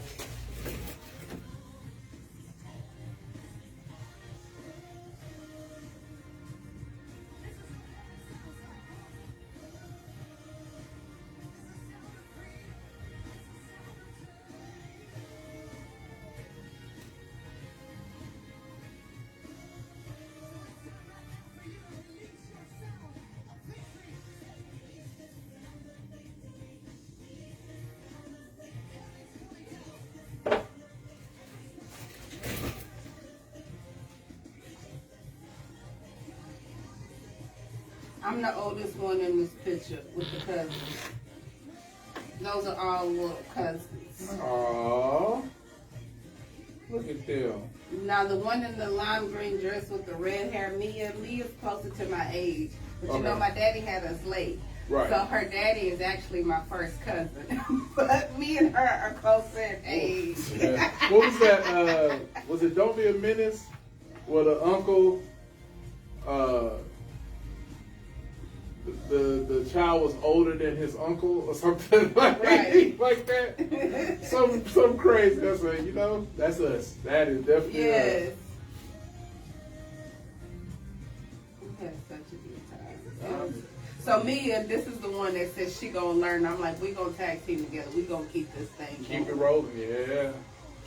I'm the oldest one in this picture with the cousins. Those are all little cousins.
Aww. Look at them.
Now the one in the lime green dress with the red hair, Mia's closer to my age. But you know, my daddy had us late.
Right.
So her daddy is actually my first cousin. But me and her are closer in age.
Yeah. What was that? Was it Don't Be a Menace? Where the uncle, the child was older than his uncle or something like,
Right.
like that. Some crazy. That's that's us. That is definitely
Yes.
us.
We had such a good time. So Mia, this is the one that says she gonna learn. I'm like, we gonna tag team together. We gonna keep this thing
Keep it
going.
rolling, yeah.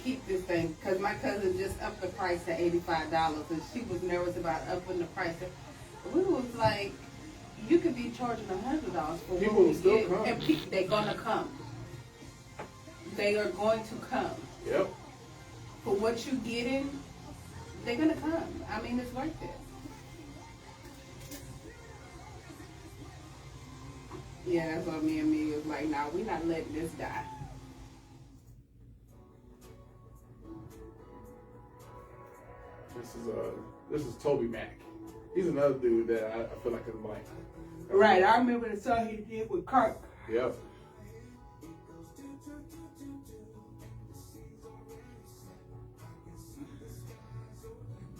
Keep this thing, because my cousin just upped the price to $85, and she was nervous about upping the price. We was like, you could be charging $100 for
People
what we
will still
get,
come.
and they're gonna come. They are going to come
Yep.
for what you getting. They're gonna come. I mean, it's worth it. Yeah, that's what me and me was like, nah, we not letting this die.
This is Toby Mac. He's another dude that I feel like is like.
Right, I remember the song he did with Kirk.
Yep.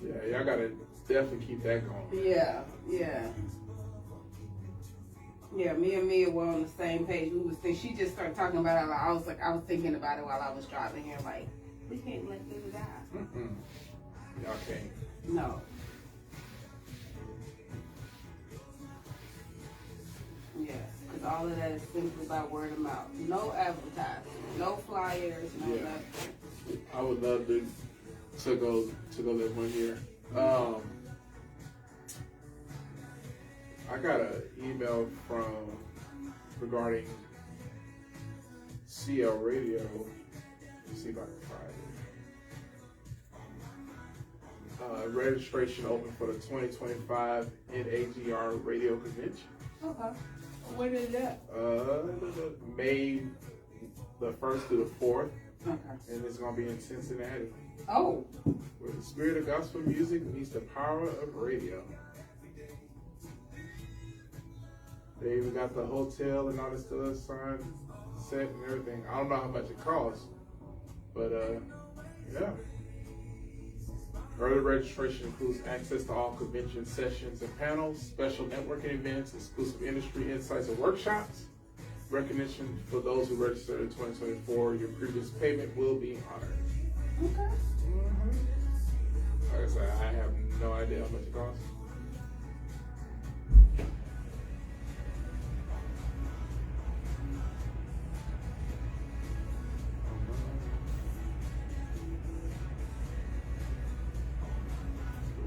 Yeah, y'all gotta definitely keep that going.
Yeah. Yeah, me and Mia were on the same page. We was thinking, she just started talking about it. I was thinking about it while I was driving here. Like, we can't let this die.
Mm-mm. Y'all can't.
No. Yeah, because all of that is simply by word of mouth. No advertising, no flyers, no
Yeah.
nothing.
I would love to go there one year. I got an email regarding CL Radio. Let's see if I can find it. Registration open for the 2025 NAGR Radio Convention.
Okay. When is that?
May the 1st to the 4th,
Okay.
and it's gonna be in Cincinnati,
Oh.
where the spirit of gospel music meets the power of radio. They even got the hotel and all this stuff signed, set, and everything. I don't know how much it costs, but yeah. Early registration includes access to all convention sessions and panels, special networking events, exclusive industry insights and workshops. Recognition for those who registered in 2024. Your previous payment will be honored.
Okay.
Like I said, I have no idea how much it costs.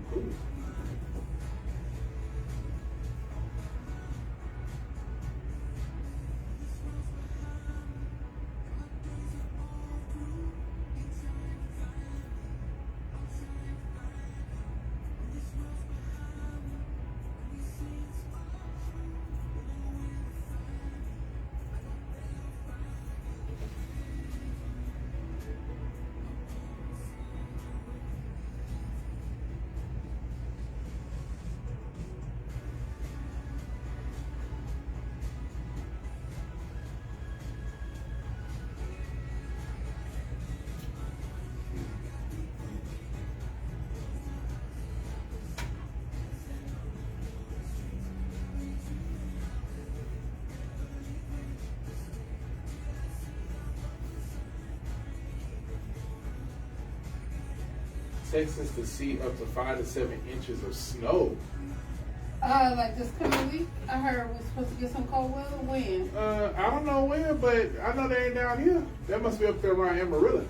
Cool. Texas to see up to 5 to 7 inches of snow.
Like this coming week, I heard we're supposed to get some cold weather. When?
I don't know when, but I know they ain't down here. That must be up there around Amarillo.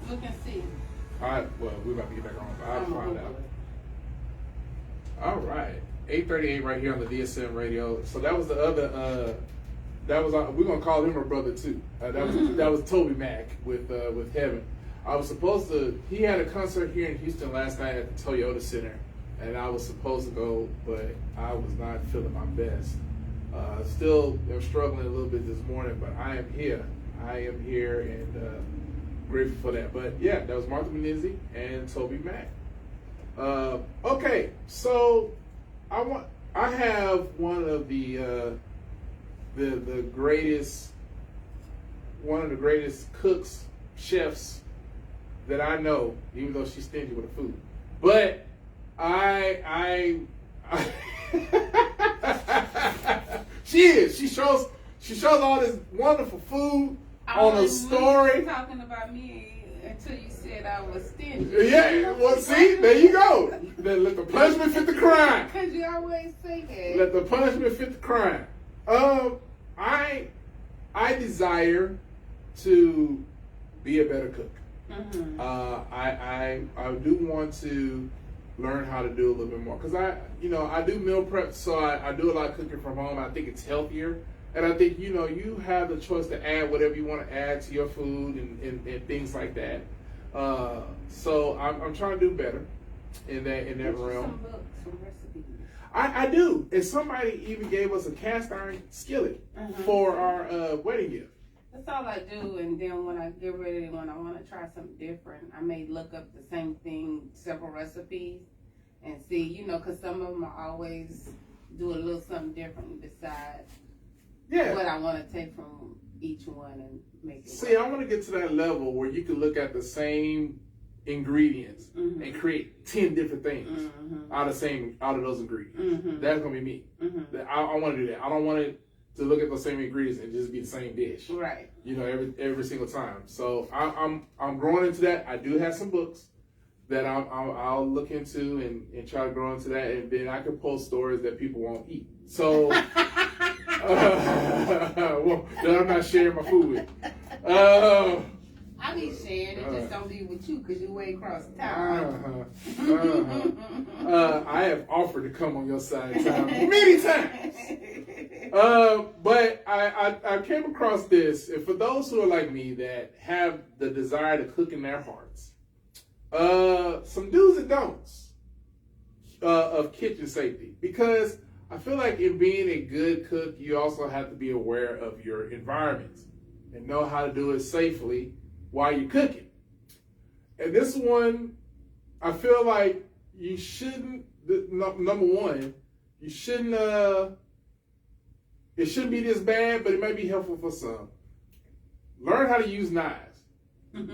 Look and see.
Well, we're about to get back on, but I'll
I'm
find
gonna
out.
Google it.
All right, 8:38 right here on the DSM radio. So that was the other. That was we're gonna call him a brother too. That was Toby Mac with Heaven. I was supposed to. He had a concert here in Houston last night at the Toyota Center, and I was supposed to go, but I was not feeling my best. Still, I'm struggling a little bit this morning, but I am here. I am here and grateful for that. But yeah, that was Martha Menezzi and Toby Mac. Okay, so I have one of the greatest, one of the greatest cooks, chefs that I know, even though she's stingy with the food. But I she is. She shows all this wonderful food on a story.
Talking about me until you said I was stingy.
Yeah, well, see, there you go. Let the punishment fit the crime.
Because you always say that.
Let the punishment fit the crime. I desire to be a better cook.
Mm-hmm.
I do want to learn how to do a little bit more because I do meal prep, so I do a lot of cooking from home. I think it's healthier, and I think you have the choice to add whatever you want to add to your food and things like that. So I'm trying to do better in that realm.
Some books, some recipes.
I do. And somebody even gave us a cast iron skillet for our wedding gift.
That's all I do, and then when I get ready, when I want to try something different, I may look up the same thing, several recipes, and see, you know, because some of them I always do a little something different and decide what I want to take from each one and make it
See,
work.
I want to get to that level where you can look at the same ingredients and create 10 different things out of those ingredients. That's gonna be me. I want to do that. I don't want it to look at the same ingredients and just be the same dish.
Right.
You know, every single time. So I'm growing into that. I do have some books that I'll look into and try to grow into that, and then I can post stories that people won't eat. So well, that I'm not sharing my food with.
I be sharing, it just don't be with you because you way across town.
I have offered to come on your side of town many times. But I came across this, and for those who are like me that have the desire to cook in their hearts, some do's and don'ts of kitchen safety. Because I feel like in being a good cook, you also have to be aware of your environment and know how to do it safely while you're cooking. And this one, I feel like you shouldn't, number one, you shouldn't, it shouldn't be this bad, but it might be helpful for some. Learn how to use knives.
Cut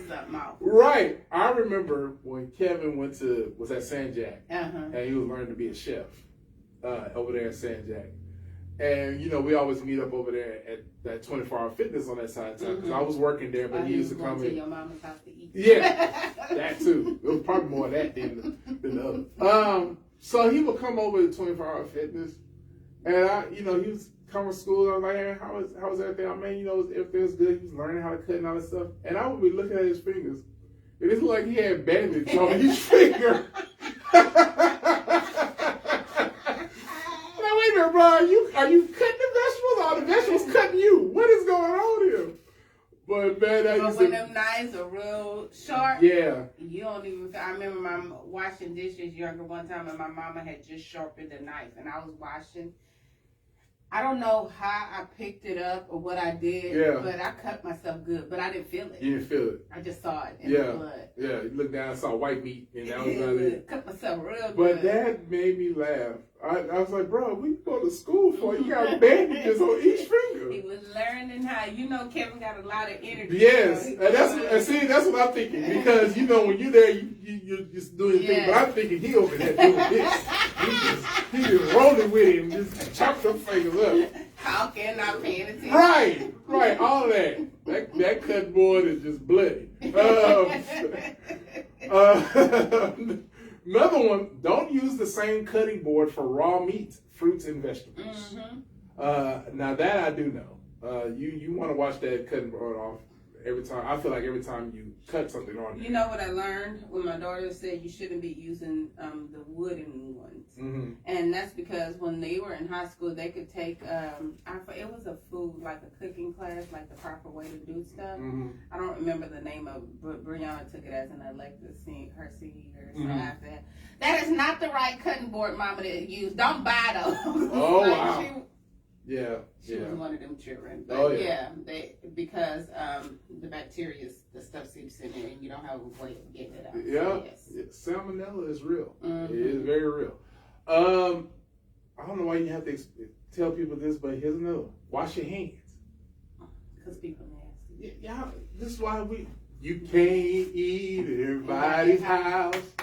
something off.
Right. I remember when Kevin was at San Jack,
Uh-huh.
and he was learning to be a chef over there at San Jack. And, you know, we always meet up over there at that 24-hour fitness on that side of town. Because I was working there, but he used to come
to
in.
your mama's house to eat.
Yeah, that too. It was probably more of that than the other. So he would come over to 24-hour fitness. And, he was coming to school. I was like, hey, how was everything? I mean, everything was good. He was learning how to cut and all that stuff. And I would be looking at his fingers. And it looked like he had bandage on his finger. Wait a minute, bro. Are you cutting the vegetables, or the vegetables cutting you? What is going on here? But man,
But when them knives are real sharp,
yeah.
you don't even. I remember my washing dishes younger one time, and my mama had just sharpened the knife, and I was washing. I don't know how I picked it up or what I did, but I cut myself good, but I didn't feel it.
You didn't feel it.
I just saw it in the blood.
Yeah, you looked down and saw white meat, and that was about it.
Cut myself real good.
But that made me laugh. I was like, bro, we go to school for you got bandages on each finger.
He was learning how, Kevin got a lot of energy.
Yes, and that's what I'm thinking, because when you're there, you're just doing things. But I'm thinking he over there doing this. He just rolling with it and just chopped them fingers up.
Talking, not paying attention.
Right, all of that. That cut board is just bloody. Another one, don't use the same cutting board for raw meat, fruits, and vegetables. Now that I do know. You want to watch that cutting board off every time. I feel like every time you cut something on it.
You know what I learned when my daughter said you shouldn't be using the wooden ones. And that's because when they were in high school, they could take, it was a food, like a cooking class, like the proper way to do stuff. I don't remember the name of it, but Brianna took it as an elective her senior year. So I said, that is not the right cutting board, Mama, to use. Don't buy those.
Oh, wow. She
was one of them children. But because the bacteria, the stuff seeps in there and you don't have a way of getting it out.
Yeah,
So, yes.
Salmonella is real. It is very real. I don't know why you have to tell people this, but here's another one. Wash your hands.
Because people nasty.
Yeah, this is why you can't eat at everybody's house.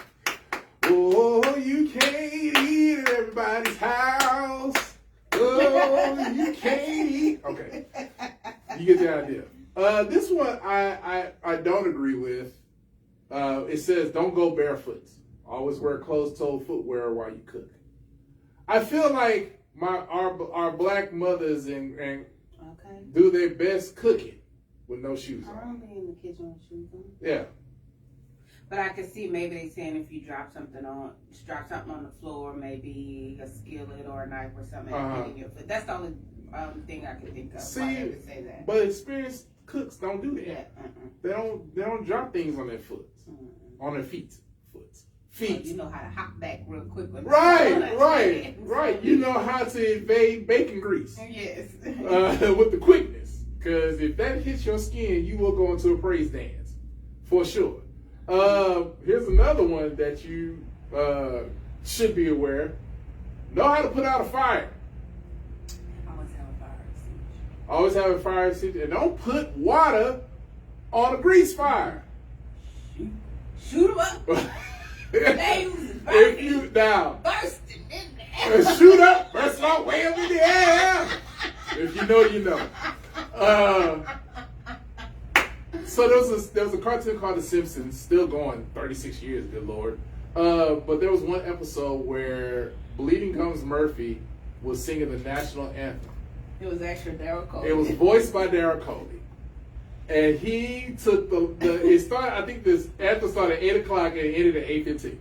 Oh, you can't eat at everybody's house. Oh, you can't eat. Okay, you get the idea. This one I don't agree with. It says don't go barefoot. Always wear closed-toed footwear while you cook. I feel like our black mothers and do their best cooking with no shoes on.
I don't be in the kitchen with shoes on.
Yeah.
But I could see maybe they saying if you drop something on the floor, maybe a skillet or a knife or something, hitting your foot. That's the only thing I could think of.
See,
why they would say that.
But experience cooks don't do that.
Yeah.
They don't drop things on their foot, on their feet.
You know how to hop back real quick. When
Right. You know how to evade bacon grease
Yes.
with the quickness. Because if that hits your skin, you will go into a praise dance for sure. Here's another one that you should be aware. Know how to put out a fire. Always have a fire extinguisher. And don't put water on a grease fire.
Shoot them up.
If you now
Bursting in there.
shoot up, burst off way up in the air. If you know, you know. So there was a cartoon called The Simpsons, still going 36 years, good lord. But there was one episode where Bleeding Gums Murphy was singing the national anthem.
It was actually Daryl Cole.
It was voiced by Daryl Coley. And he took it started, I think this anthem started at 8 o'clock and it ended at 8:15.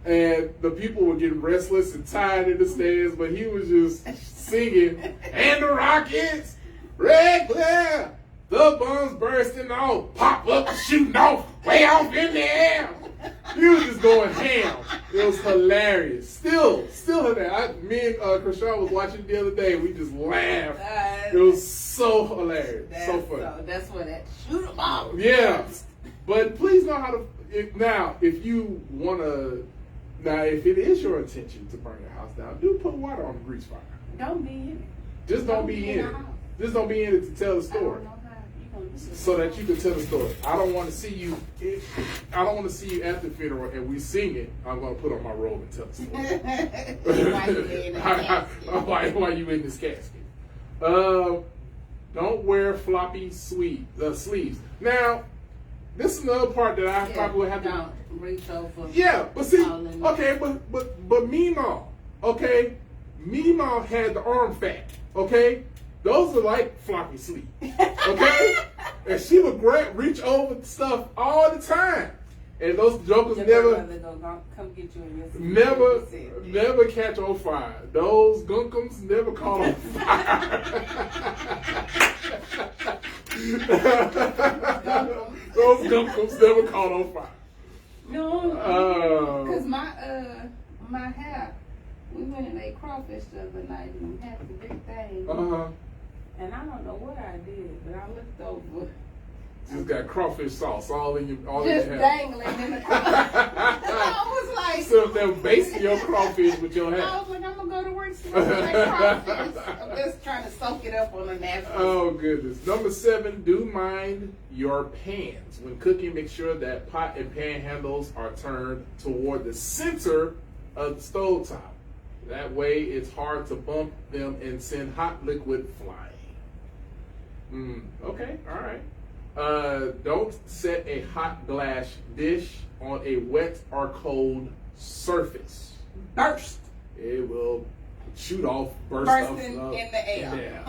And the people were getting restless and tired in the stands, but he was just singing, and the Rockets, red glare, the bombs bursting off, pop up and shooting off, way off in the air. He was just going ham. It was hilarious. Still hilarious. Me and Krishan was watching it the other day. We just laughed. It was so hilarious. So funny.
That's what that shoot 'em off.
Yeah. But please know how to, if you want to, if it is your intention to burn your house down, do put water on the grease fire.
Don't be in it.
Just don't be in it. Just don't be in it to tell the story. So that you can tell the story. I don't want to see you at the funeral and we sing it. I'm going to put on my robe and tell the story. Why you in this casket? Don't wear floppy sleeves. Now, this is another part that I probably would have to.
Don't reach over.
Yeah, but see, okay, but Meemaw, okay, Meemaw had the arm fat, okay. Those are like floppy sleeves, okay? And she would reach over stuff all the time. And those jokers never
come get you in your
never catch on fire. Those gunkums never caught on fire. Those gunkums never caught on fire.
No, because my hair, we went and ate crawfish the other night and had the big thing. And I don't know what I did, but I looked over.
Just got crawfish sauce all in your
Just dangling in the crawfish. I was like,
so they're basting your crawfish with your hair.
I was like, I'm gonna go to work smelling like crawfish. I'm just trying to soak it up on a napkin.
Oh goodness. Number 7, do mind your pans. When cooking, make sure that pot and pan handles are turned toward the center of the stove top. That way it's hard to bump them and send hot liquid flying. Okay, all right. Don't set a hot glass dish on a wet or cold surface.
Burst.
It will shoot off,
Bursting in the
air.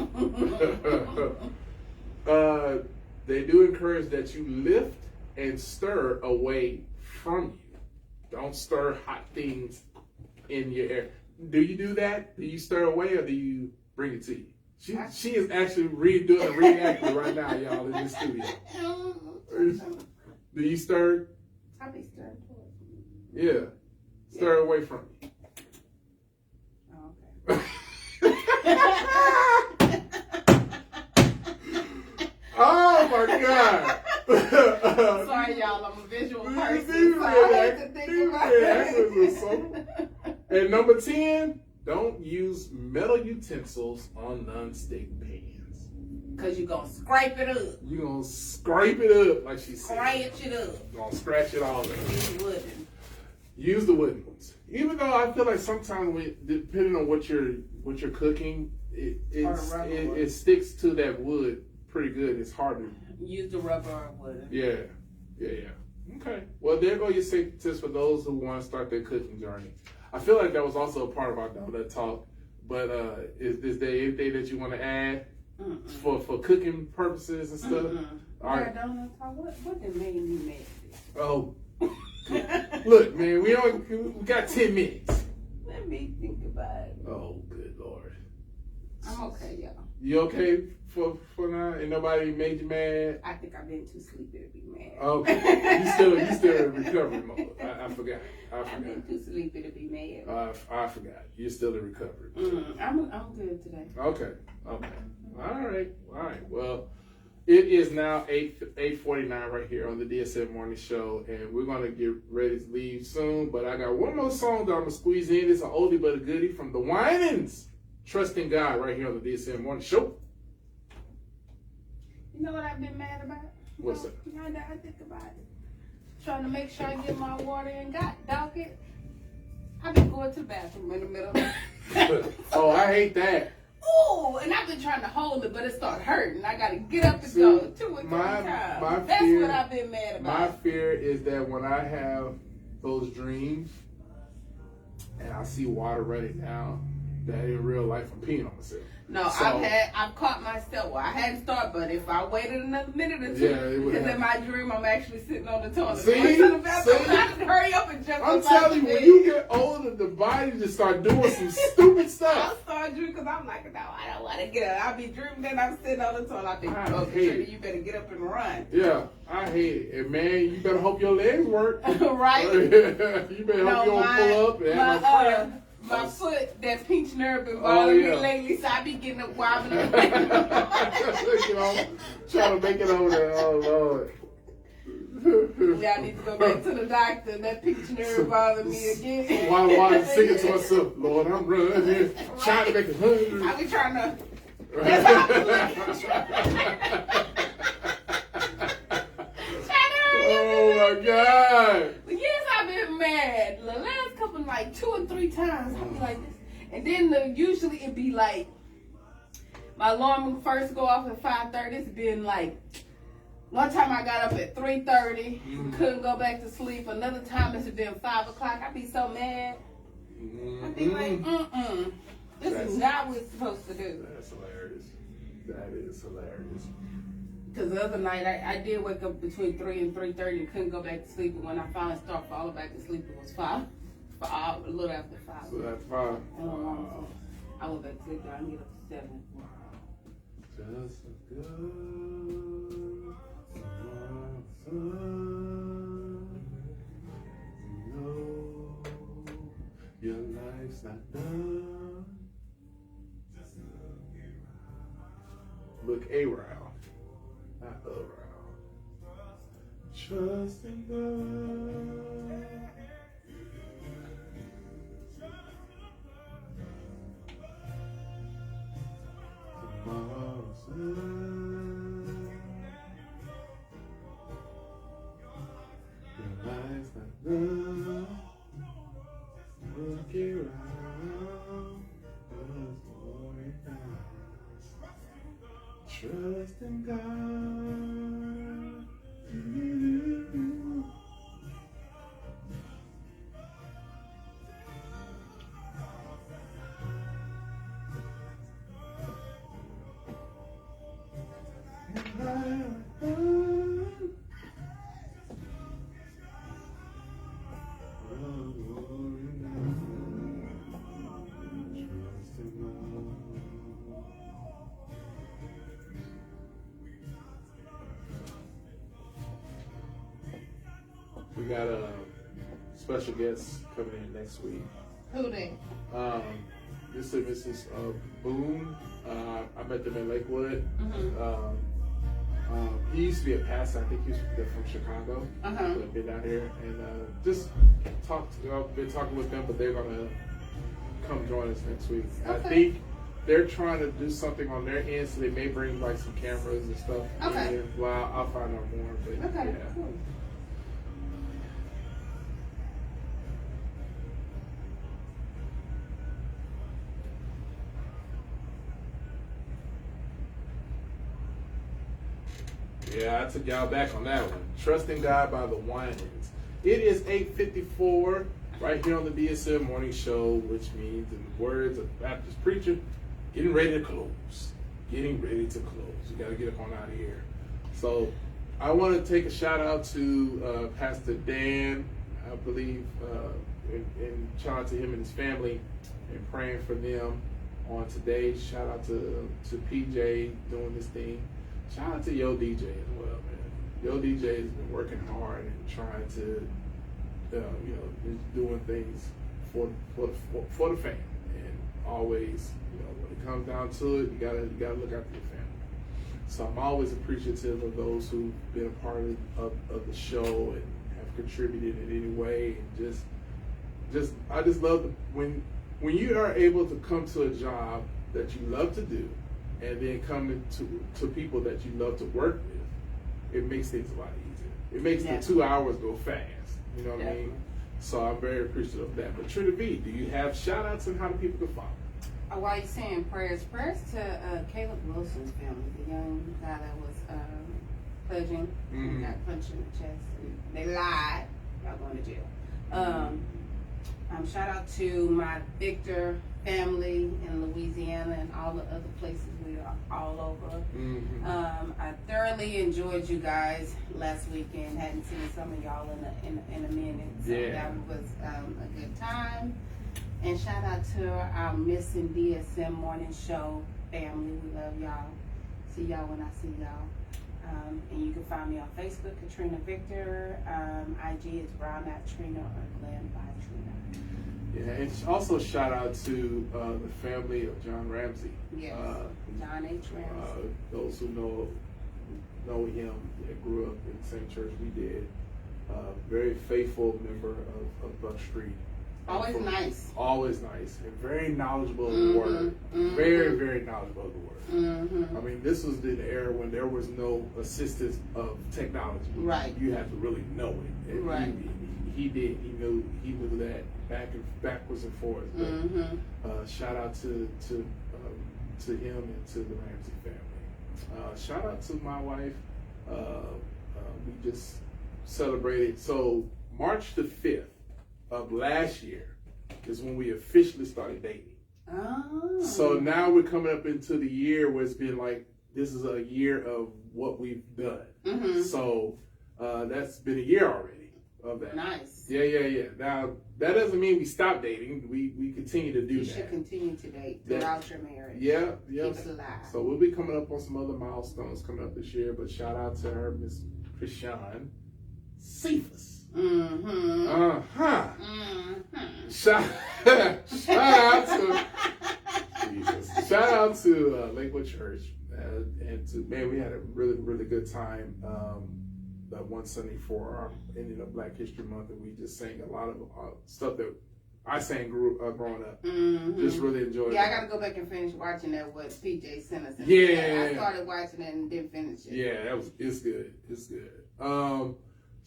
They do encourage that you lift and stir away from you. Don't stir hot things in your air. Do you do that? Do you stir away or do you bring it to you? She is actually reacting right now, y'all, in this studio. Do you stir?
I be stirring towards me.
Yeah. Stir away from you.
Oh, okay.
Oh my God.
Sorry, y'all. I'm a visual person.
These
So I have to think about
it. And number 10, don't use metal utensils on non-stick pans.
Because you're going to scrape it up.
You're going to scrape it up, like she said.
Scratch it up.
You're going to scratch it all up.
Use
Use
wooden.
the wooden ones. Even though I feel like sometimes, depending on what you're cooking, it sticks to that wood pretty good. It's hard to
use the rubber or wooden.
Yeah. Okay. Well, there go your safety tips for those who want to start their cooking journey. I feel like that was also a part of our donut talk. But is there anything that you want to add for cooking purposes and stuff? All right.
Donut talk. What the name you made?
Oh. Look, man, we got 10 minutes.
Let me think about it.
Oh, good Lord.
I'm okay, y'all.
You okay for now? Ain't nobody made you mad?
I think I've been too sleepy to be mad.
Okay. You still in recovery mode. I forgot.
I've been too sleepy to be mad.
I forgot. You're still in recovery.
I'm good today.
Okay. All right. Well, it is now 8:49 right here on the DSM Morning Show, and we're gonna get ready to leave soon. But I got one more song that I'm gonna squeeze in. It's an oldie but a goodie from the Winans. Trusting God right here on the DSM Morning Show.
You know what I've been mad about?
What's that?
Now that I think about it, trying to make sure I get my water in. Dog it. I've been going to the bathroom in the middle.
Oh, I hate that.
Ooh, and I've been trying to hold it, but it started hurting. I got to get up and go 2 or 3 times. That's what I've been mad about.
My fear is that when I have those dreams and I see water running down, that in real life I'm peeing on myself.
No,
So-
I've caught myself. Well, I hadn't started, but if I waited another minute or two,
Yeah, it would
because in
happen.
my dream I'm actually sitting on the toilet.
See?
Going to the bathroom.
See?
I have to hurry up and jump
I'm
up out
telling
the
you, when
bed.
you get older, the body just start doing some stupid
I'll
stuff.
start dreaming because I'm like, no, I don't want to get up. I'll be dreaming that I'm sitting on the toilet. I think,
I
oh,
hate
Katrina,
it.
you better get up and run.
Yeah, I hate it. And man, you better hope your legs work.
Right?
You better hope you don't pull up and have no cramp.
My foot, that pinch nerve been
Oh,
bothering
yeah.
me lately, so I be getting up wobbling.
You know, trying to make it over there. Oh, Lord.
I need to go back to the doctor. That pinch nerve bothering me again.
While I'm singing to myself, Lord, I'm running, trying to make it 100.
I be trying to. That's how I
Oh my God.
But yes, I've been mad. The last couple, like 2 or 3 times, I'll be like this. And then usually it'd be like, my alarm would first go off at 5:30. It's been like, one time I got up at 3:30, couldn't go back to sleep. Another time it's been 5 o'clock. I'd be so mad. I'd be like, this is not what it's supposed to do.
That's hilarious. That is hilarious.
Because the other night, I did wake up between 3 and 3:30 and couldn't go back to sleep. But when I finally started falling back to sleep, it was 5. A little after 5.
So that's fine.
I went back to sleep. I get up to 7.
Just a good sun. You know your life's not done. Look around, not around. Trust in God. Tomorrow's sun. Your life's not done. Look around, there's glory now. Trust in God. We got a special guest coming in next week.
Who then?
Mr. and Mrs. Boone. I met them in Lakewood. He used to be a pastor. I think they're from Chicago. They've been down here and just been talking with them, but they're gonna come join us next week.
Okay.
I think they're trying to do something on their end, so they may bring like some cameras and stuff.
Okay.
in. Well, I'll find out more. But
Okay,
yeah.
cool.
Yeah, I took y'all back on that one. Trusting God by the Winans. It is 8:54 right here on the DSM Morning Show, which means, in the words of Baptist preacher, getting ready to close. Getting ready to close. You got to get up on out of here. So I want to take a shout out to Pastor Dan, I believe, and shout out to him and his family and praying for them on today. Shout out to PJ doing this thing. Shout out to Yo DJ as well, man. Yo DJ has been working hard and trying to, just doing things for the family. And always, when it comes down to it, you gotta look after your family. So I'm always appreciative of those who've been a part of the show and have contributed in any way. And I just love when you are able to come to a job that you love to do, and then come to people that you love to work with. It makes things a lot easier. It makes the 2 hours go fast. You know what I mean? So I'm very appreciative of that. But Trina V, do you have shout outs and how do people can follow?
While you're saying prayers to Caleb Wilson's family, the young guy that was pledging, got punched in the chest, and they lied. Y'all going to jail. Shout out to my Victor family in Louisiana and all the other places we are all over. I thoroughly enjoyed you guys last weekend. Hadn't seen some of y'all in a minute. So that was a good time. And shout out to our Missing DSM Morning Show family. We love y'all. See y'all when I see y'all. And you can find me on Facebook, Katrina Victor. IG is Brown at Trina or Glenn by Trina.
Yeah, and also shout out to the family of John Ramsey.
Yes, John H. Ramsey.
Those who know him, that grew up in the same church we did. Very faithful member of Buck Street.
Always nice.
Always nice. And very knowledgeable of the word. Very, very knowledgeable of the word. I mean, this was the era when there was no assistance of technology.
Right.
You had to really know it. And
right.
He did. He knew that backwards and forwards. But, shout out to him and to the Ramsey family. Shout out to my wife. We just celebrated. So March the 5th of last year is when we officially started dating.
Oh.
So now we're coming up into the year where it's been like, this is a year of what we've done. So that's been a year already of that.
Nice.
Yeah. Now, that doesn't mean we stop dating. We continue to do that.
You should continue to date throughout your marriage.
Yeah.
Keep it alive.
So we'll be coming up on some other milestones coming up this year, but shout out to her, Miss Krishan Cephas. Shout out to Jesus. Shout out to Lakewood Church, and to we had a really good time that one Sunday for our ending of Black History Month, and we just sang a lot of stuff that I sang growing up. Just really enjoyed it.
Yeah, I got to go back and finish watching that what PJ sent us.
Yeah,
I started watching it and didn't finish it.
Yeah, it's good. It's good.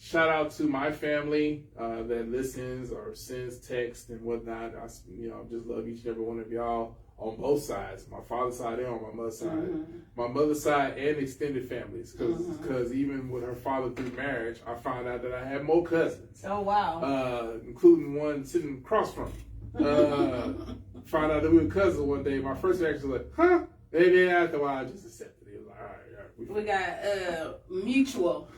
Shout out to my family that listens or sends text and whatnot. I just love each and every one of y'all on both sides, my father's side and on my mother's side. My mother's side and extended families, because even with her father through marriage, I found out that I had more cousins.
Oh, wow.
Including one sitting across from me. Found out that we were cousins one day. My first reaction was like, huh? And then after a while, I just accepted it. It was like, all right.
We got mutual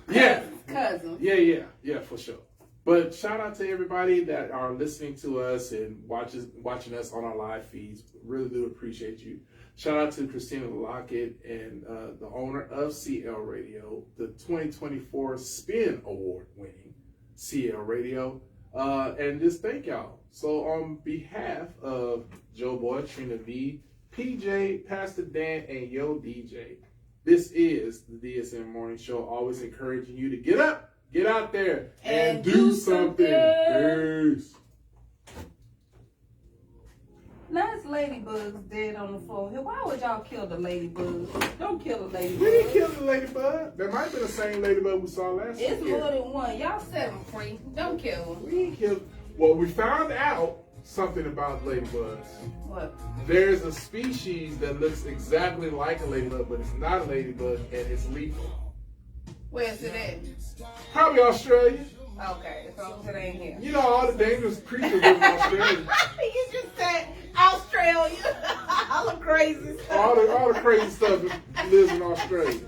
cousins.
Yeah, for sure. But shout out to everybody that are listening to us and watching us on our live feeds. Really do appreciate you. Shout out to Christina Lockett and the owner of CL Radio, the 2024 Spin Award winning CL Radio. And just thank y'all. So on behalf of Joe Boy, Trina V, PJ, Pastor Dan, and Yo DJ, this is the DSM Morning Show, always encouraging you to get up, get out there, and do something. Peace.
Now it's ladybugs dead on the floor here. Why would y'all kill the ladybugs? Don't kill the ladybug.
We didn't kill the ladybug. That might be the same ladybug we saw last year.
It's more than one. Y'all set them free. Don't kill them.
We didn't kill. Well, we found out something about ladybugs.
What?
There's a species that looks exactly like a ladybug, but it's not a ladybug, and it's lethal.
Where's it at?
Probably Australia.
Okay, as long as it ain't here.
You know, all the dangerous creatures live in Australia.
You just said Australia. All the crazy stuff.
All the crazy stuff lives in Australia.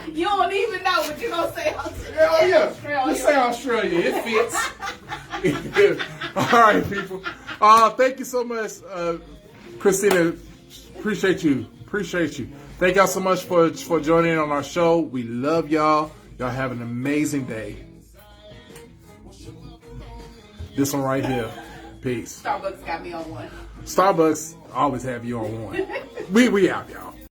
You don't even know, but you're going to say Australia.
Oh, yeah.
Australia.
Let's say Australia. It fits. All right, people. Thank you so much, Christina, appreciate you. Appreciate you. Thank y'all so much for joining in on our show. We love y'all. Y'all have an amazing day. This one right here. Peace.
Starbucks got me on one.
Starbucks always have you on one. We out, y'all.